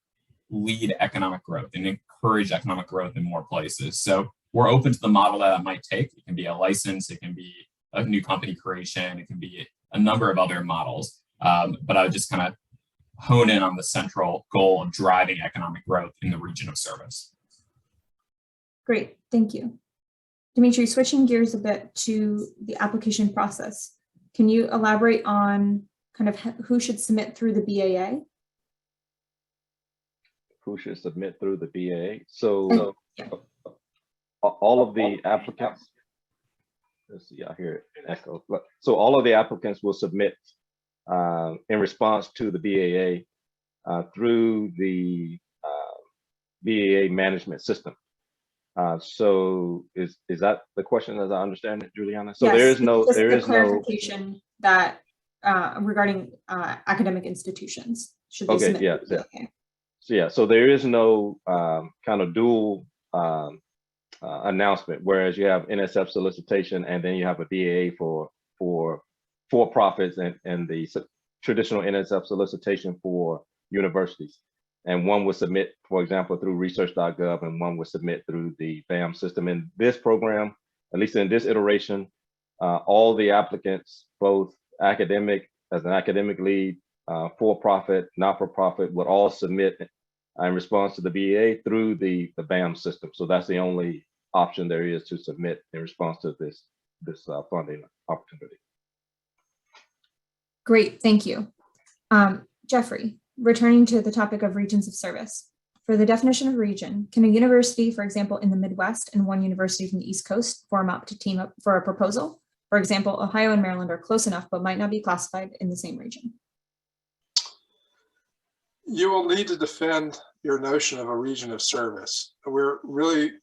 lead economic growth and encourage economic growth in more places. So we're open to the model that might take. It can be a license, it can be a new company creation, it can be a number of other models. But I would just kind of hone in on the central goal of driving economic growth in the region of service. Great, thank you. Dimitri, switching gears a bit to the application process, can you elaborate on kind of who should submit through the BAA? Who should submit through the BAA? So yeah. All of the applicants, let's see, I hear it echo. So all of the applicants will submit in response to the BAA through the BAA management system. So is that the question as I understand it, Juliana? So yes, there is no clarification that regarding academic institutions. Should they okay, submit yeah, to the BAA? So there is no kind of dual announcement, whereas you have NSF solicitation and then you have a BAA for profits and the traditional NSF solicitation for universities. And one would submit, for example, through research.gov, and one would submit through the BAM system. In this program, at least in this iteration, all the applicants, both academic, as an academic lead, for-profit, not-for-profit, would all submit in response to the BAA through the BAM system. So that's the only option there is to submit in response to this funding opportunity. Great, thank you. Jeffrey, returning to the topic of regions of service. For the definition of region, can a university, for example, in the Midwest and one university from the East Coast form up to team up for a proposal? For example, Ohio and Maryland are close enough, but might not be classified in the same region. You will need to defend your notion of a region of service. We're really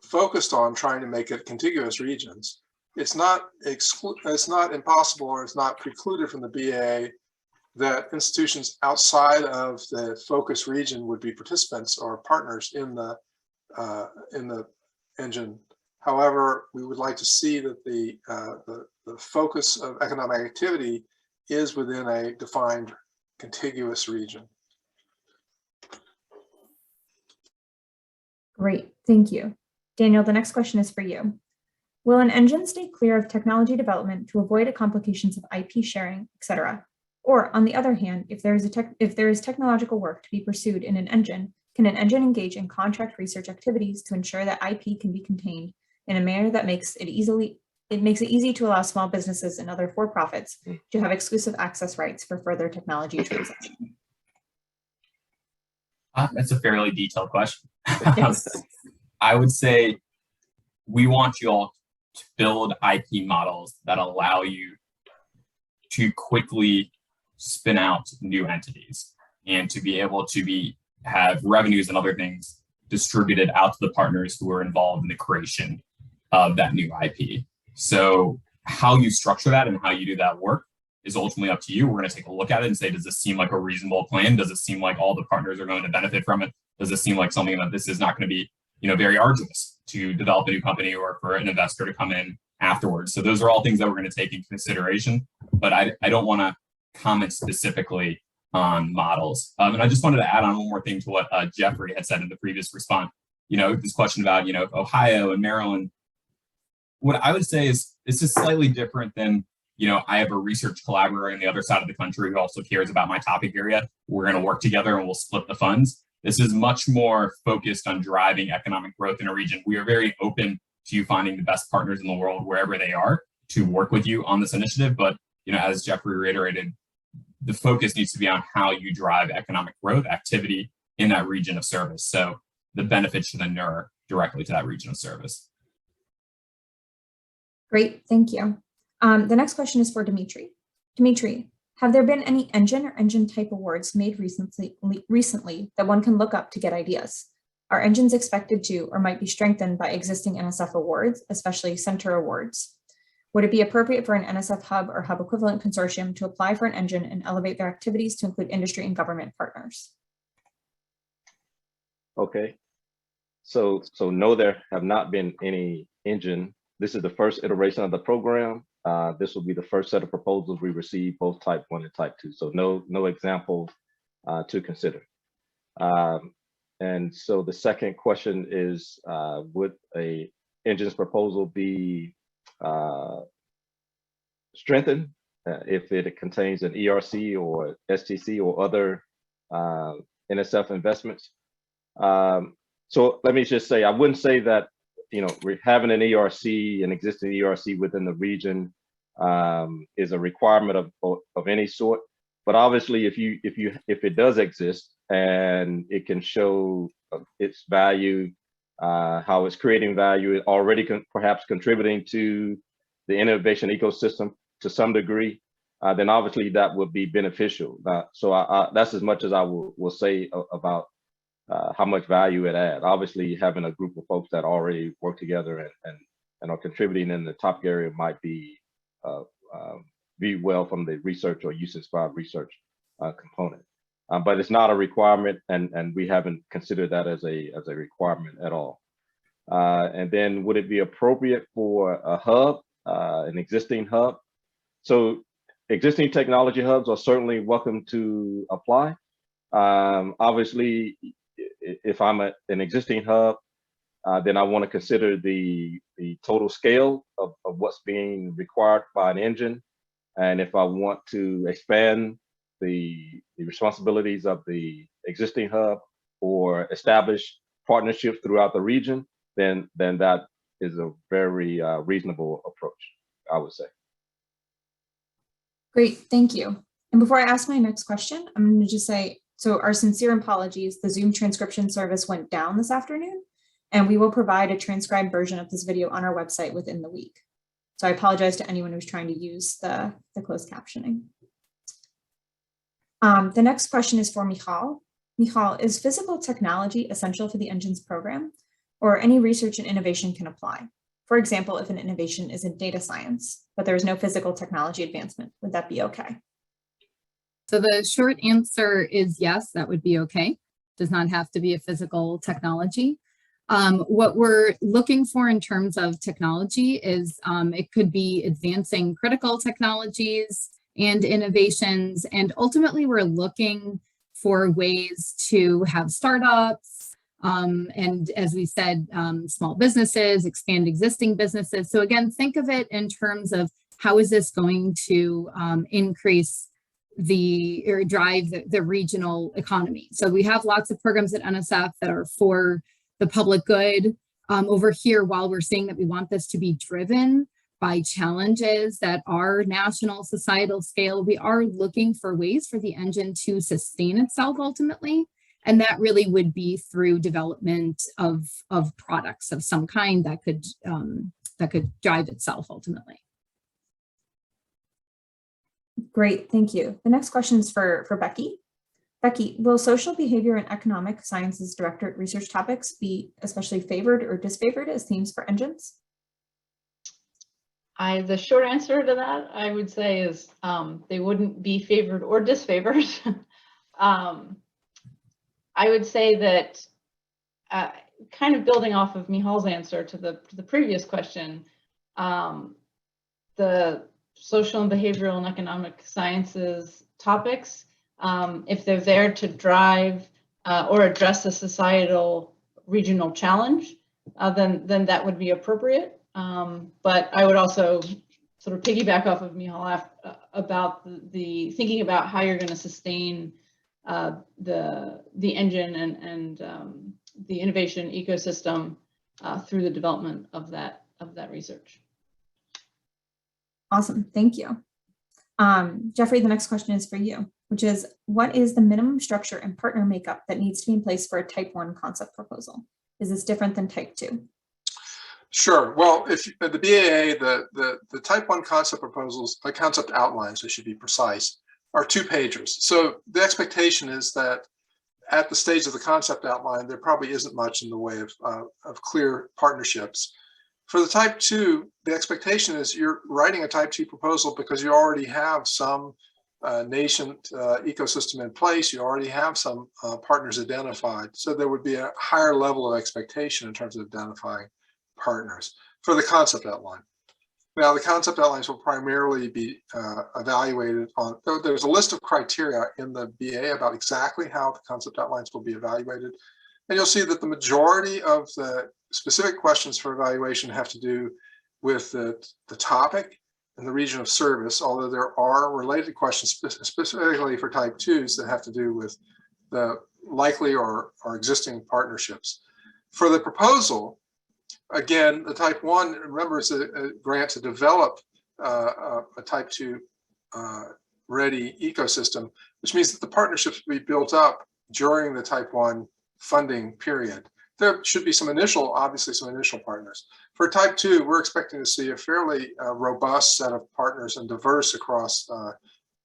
focused on trying to make it contiguous regions. It's not impossible, or it's not precluded from the BAA that institutions outside of the focus region would be participants or partners in the engine. However, we would like to see that the focus of economic activity is within a defined contiguous region. Great, thank you. Daniel, the next question is for you. Will an engine stay clear of technology development to avoid the complications of IP sharing, etc.? Or on the other hand, if there is technological work to be pursued in an engine, can an engine engage in contract research activities to ensure that IP can be contained in a manner that makes it easy to allow small businesses and other for-profits to have exclusive access rights for further technology transition? That's a fairly detailed question. Yes. I would say we want you all to build IP models that allow you to quickly spin out new entities and to be able to have revenues and other things distributed out to the partners who are involved in the creation of that new IP. So how you structure that and how you do that work is ultimately up to you. We're going to take a look at it and say, does this seem like a reasonable plan? Does it seem like all the partners are going to benefit from it? Does it seem like something that this is not going to be, very arduous to develop a new company or for an investor to come in afterwards? So those are all things that we're going to take into consideration, but I don't want to comment specifically on models. And I just wanted to add on one more thing to what Jeffrey had said in the previous response. This question about, Ohio and Maryland. What I would say is this is slightly different than, I have a research collaborator on the other side of the country who also cares about my topic area. We're going to work together and we'll split the funds. This is much more focused on driving economic growth in a region. We are very open to you finding the best partners in the world, wherever they are, to work with you on this initiative. But, as Jeffrey reiterated, the focus needs to be on how you drive economic growth activity in that region of service. So the benefits should inure directly to that region of service. Great, thank you. The next question is for Dimitri. Dimitri, have there been any engine or engine type awards made recently that one can look up to get ideas? Are engines expected to or might be strengthened by existing NSF awards, especially center awards? Would it be appropriate for an NSF hub or hub equivalent consortium to apply for an engine and elevate their activities to include industry and government partners? Okay. So no, there have not been any engine. This is the first iteration of the program. This will be the first set of proposals we receive, both type 1 and type 2. So no example to consider. And so the second question is, would a engine's proposal be strengthened if it contains an ERC or STC or other NSF investments? So let me just say, I wouldn't say that, you know, having an ERC, an existing ERC within the region is a requirement of any sort. But obviously, if it does exist and it can show its value, how it's creating value, it already perhaps contributing to the innovation ecosystem to some degree, then obviously that would be beneficial. So that's as much as I will say about how much value it adds. Obviously, having a group of folks that already work together and are contributing in the topic area might be viewed well from the research or use-inspired research component. But it's not a requirement, and we haven't considered that as a requirement at all. And then would it be appropriate for a hub, an existing hub? So existing technology hubs are certainly welcome to apply. Obviously, if I'm an existing hub, then I want to consider the total scale of what's being required by an engine. And if I want to expand the responsibilities of the existing hub or establish partnerships throughout the region, then that is a very reasonable approach, I would say. Great, thank you. And before I ask my next question, I'm going to just say, so our sincere apologies, the Zoom transcription service went down this afternoon, and we will provide a transcribed version of this video on our website within the week. So I apologize to anyone who's trying to use the closed captioning. The next question is for Michal. Michal, is physical technology essential for the Engines program, or any research and innovation can apply? For example, if an innovation is in data science, but there is no physical technology advancement, would that be okay? So the short answer is yes, that would be okay. Does not have to be a physical technology. What we're looking for in terms of technology is it could be advancing critical technologies and innovations. And ultimately, we're looking for ways to have startups and, as we said, small businesses, expand existing businesses. So again, think of it in terms of how is this going to increase or drive the regional economy. So we have lots of programs at NSF that are for the public good. Over here, while we're saying that we want this to be driven by challenges that are national societal scale, we are looking for ways for the engine to sustain itself ultimately. And that really would be through development of products of some kind that could drive itself ultimately. Great, thank you. The next question is for Becky. Becky, will social behavior and economic sciences directorate research topics be especially favored or disfavored as themes for Engines? The short answer to that, I would say, is they wouldn't be favored or disfavored. I would say that kind of building off of Michal's answer to the previous question, the social and behavioral and economic sciences topics, if they're there to drive or address a societal regional challenge, then that would be appropriate. But I would also sort of piggyback off of Michal about the thinking about how you're going to sustain the engine and the innovation ecosystem through the development of that research. Awesome, thank you. Jeffrey, the next question is for you, which is, what is the minimum structure and partner makeup that needs to be in place for a type 1 concept proposal? Is this different than type 2? Sure. Well, if the BAA, the type 1 concept proposals, the concept outlines, I should be precise, are 2 pages. So the expectation is that at the stage of the concept outline, there probably isn't much in the way of clear partnerships. For the type 2, the expectation is you're writing a type 2 proposal because you already have some nascent ecosystem in place. You already have some partners identified. So there would be a higher level of expectation in terms of identifying partners for the concept outline. Now, the concept outlines will primarily be evaluated on, there's a list of criteria in the BA about exactly how the concept outlines will be evaluated. And you'll see that the majority of the specific questions for evaluation have to do with the topic and the region of service, although there are related questions specifically for type 2s that have to do with the likely or existing partnerships. For the proposal, again, the type 1, remember, is a grant to develop a type 2 ready ecosystem, which means that the partnerships will be built up during the type 1 funding period. There should be obviously some initial partners. For type 2, we're expecting to see a fairly robust set of partners and diverse across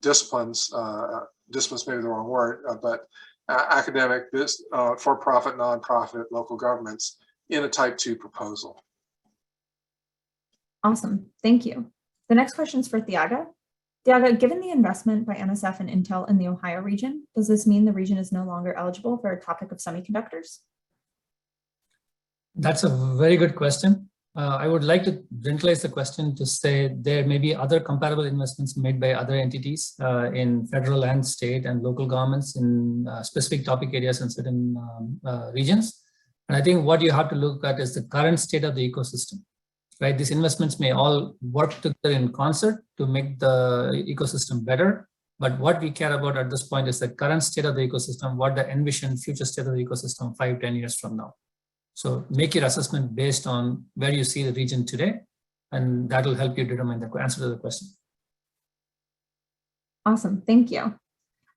disciplines. Disciplines may be the wrong word, but academic, for-profit, nonprofit, local governments in a type 2 proposal. Awesome, thank you. The next question is for Thiago. Thiago, given the investment by NSF and Intel in the Ohio region, does this mean the region is no longer eligible for a topic of semiconductors? That's a very good question. I would like to generalize the question to say there may be other comparable investments made by other entities in federal and state and local governments in specific topic areas in certain regions. And I think what you have to look at is the current state of the ecosystem, right? These investments may all work together in concert to make the ecosystem better. But what we care about at this point is the current state of the ecosystem, what the envisioned future state of the ecosystem 5-10 years from now. So make your assessment based on where you see the region today, and that will help you determine the answer to the question. Awesome, thank you.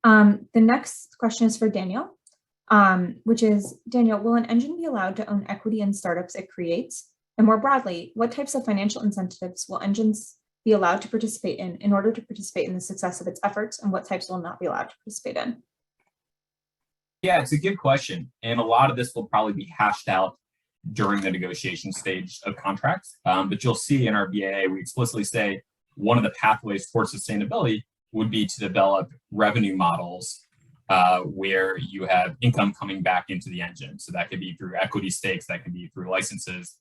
The next question is for Daniel, which is, Daniel, will an engine be allowed to own equity in startups it creates? And more broadly, what types of financial incentives will engines be allowed to participate in order to participate in the success of its efforts, and what types will not be allowed to participate in? Yeah, it's a good question. And a lot of this will probably be hashed out during the negotiation stage of contracts. But you'll see in our BAA, we explicitly say one of the pathways towards sustainability would be to develop revenue models where you have income coming back into the engine. So that could be through equity stakes, that could be through licenses.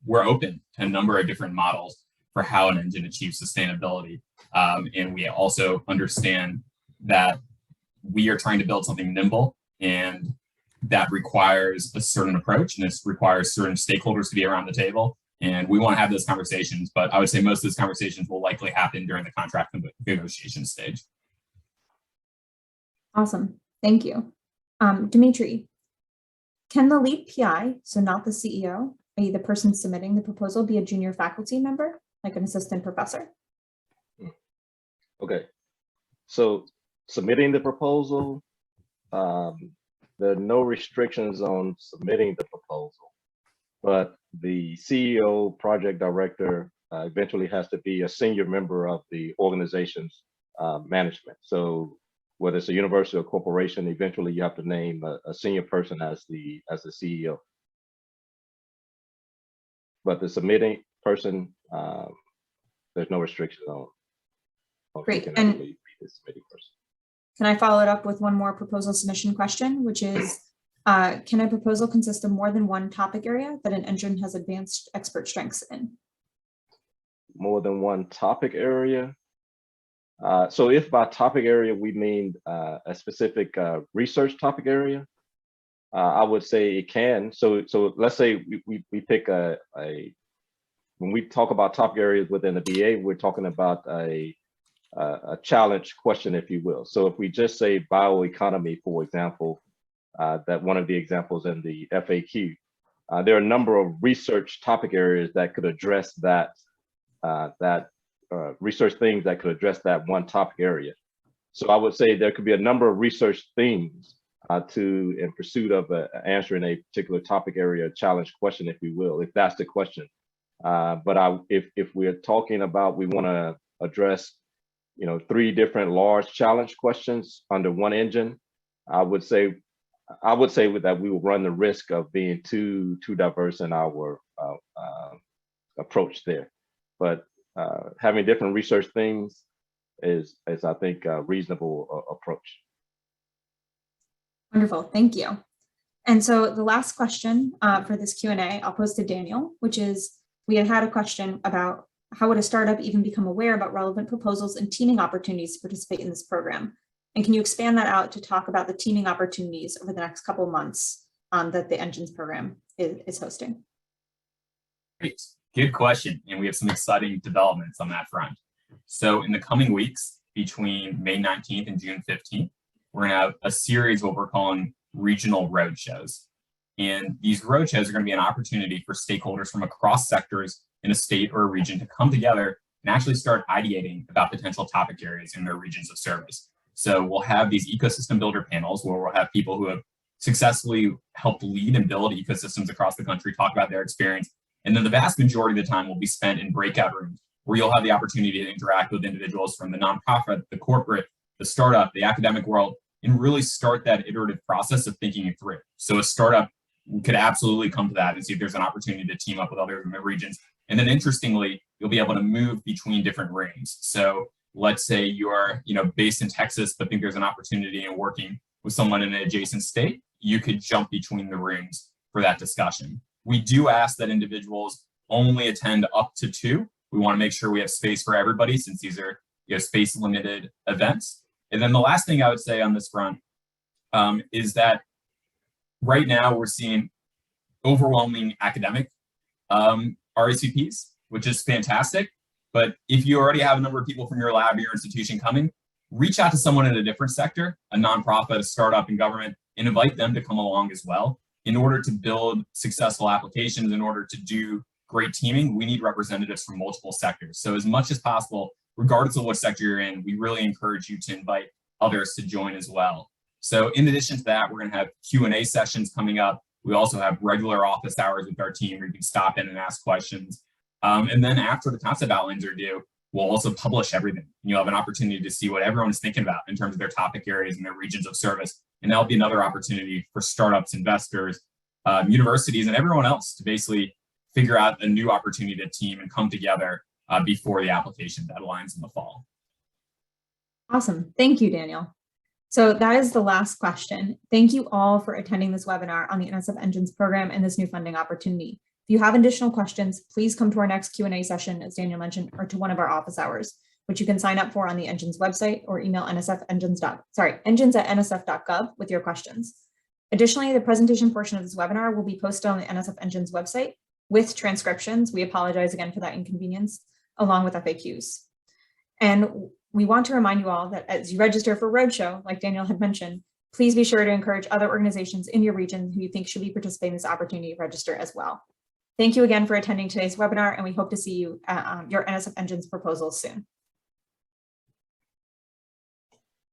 We're open to a number of different models for how an engine achieves sustainability. And we also understand that we are trying to build something nimble, and that requires a certain approach, and this requires certain stakeholders to be around the table. And we want to have those conversations, but I would say most of those conversations will likely happen during the contract negotiation stage. Awesome, thank you. Dimitri, can the lead PI, so not the CEO, i.e. the person submitting the proposal, be a junior faculty member, like an assistant professor? Okay, so submitting the proposal, there are no restrictions on submitting the proposal, but the CEO, project director, eventually has to be a senior member of the organization's management. So whether it's a university or corporation, eventually you have to name a senior person as the CEO. But the submitting person, there's no restriction on Great. Who can And actually be the submitting person. can I follow it up with one more proposal submission question, which is, can a proposal consist of more than one topic area that an engine has advanced expert strengths in? More than one topic area. So if by topic area we mean a specific research topic area, I would say it can. So let's say we pick when we talk about topic areas within the BA, we're talking about a challenge question, if you will. So if we just say bioeconomy, for example, that one of the examples in the FAQ, there are a number of research topic areas that could address that research things that could address that one topic area. So I would say there could be a number of research themes in pursuit of answering a particular topic area challenge question, if you will, if that's the question. But if we're talking about we want to address 3 different large challenge questions under one engine, I would say that we will run the risk of being too diverse in our approach there. But having different research things is I think a reasonable approach. Wonderful, thank you. And so the last question for this Q&A, I'll pose to Daniel, which is, we had a question about how would a startup even become aware about relevant proposals and teaming opportunities to participate in this program? And can you expand that out to talk about the teaming opportunities over the next couple of months that the Engines program is hosting? Great, good question. And we have some exciting developments on that front. So in the coming weeks, between May 19th and June 15th, we're gonna have a series of what we're calling regional roadshows. And these roadshows are going to be an opportunity for stakeholders from across sectors in a state or a region to come together and actually start ideating about potential topic areas in their regions of service. So we'll have these ecosystem builder panels where we'll have people who have successfully helped lead and build ecosystems across the country talk about their experience. And then the vast majority of the time will be spent in breakout rooms where you'll have the opportunity to interact with individuals from the nonprofit, the corporate, the startup, the academic world, and really start that iterative process of thinking it through. So a startup could absolutely come to that and see if there's an opportunity to team up with other regions. And then interestingly, you'll be able to move between different rings. So let's say you're based in Texas, but think there's an opportunity in working with someone in an adjacent state, you could jump between the rings for that discussion. We do ask that individuals only attend up to 2. We want to make sure we have space for everybody since these are space limited events. And then the last thing I would say on this front is that right now we're seeing overwhelming academic RSVPs, which is fantastic. But if you already have a number of people from your lab or your institution coming, reach out to someone in a different sector, a nonprofit, a startup in government, and invite them to come along as well. In order to build successful applications, in order to do great teaming, we need representatives from multiple sectors. So as much as possible, regardless of what sector you're in, we really encourage you to invite others to join as well. So in addition to that, we're going to have Q&A sessions coming up. We also have regular office hours with our team where you can stop in and ask questions. And then after the concept outlines are due, we'll also publish everything. You'll have an opportunity to see what everyone is thinking about in terms of their topic areas and their regions of service. And that'll be another opportunity for startups, investors, universities, and everyone else to basically figure out a new opportunity to team and come together before the application deadlines in the fall. Awesome. Thank you, Daniel. So that is the last question. Thank you all for attending this webinar on the NSF Engines program and this new funding opportunity. If you have additional questions, please come to our next Q&A session, as Daniel mentioned, or to one of our office hours, which you can sign up for on the Engines website or email engines@nsf.gov with your questions. Additionally, the presentation portion of this webinar will be posted on the NSF Engines website with transcriptions. We apologize again for that inconvenience, along with FAQs. And we want to remind you all that as you register for Roadshow, like Daniel had mentioned, please be sure to encourage other organizations in your region who you think should be participating in this opportunity to register as well. Thank you again for attending today's webinar, and we hope to see you at your NSF Engines proposals soon.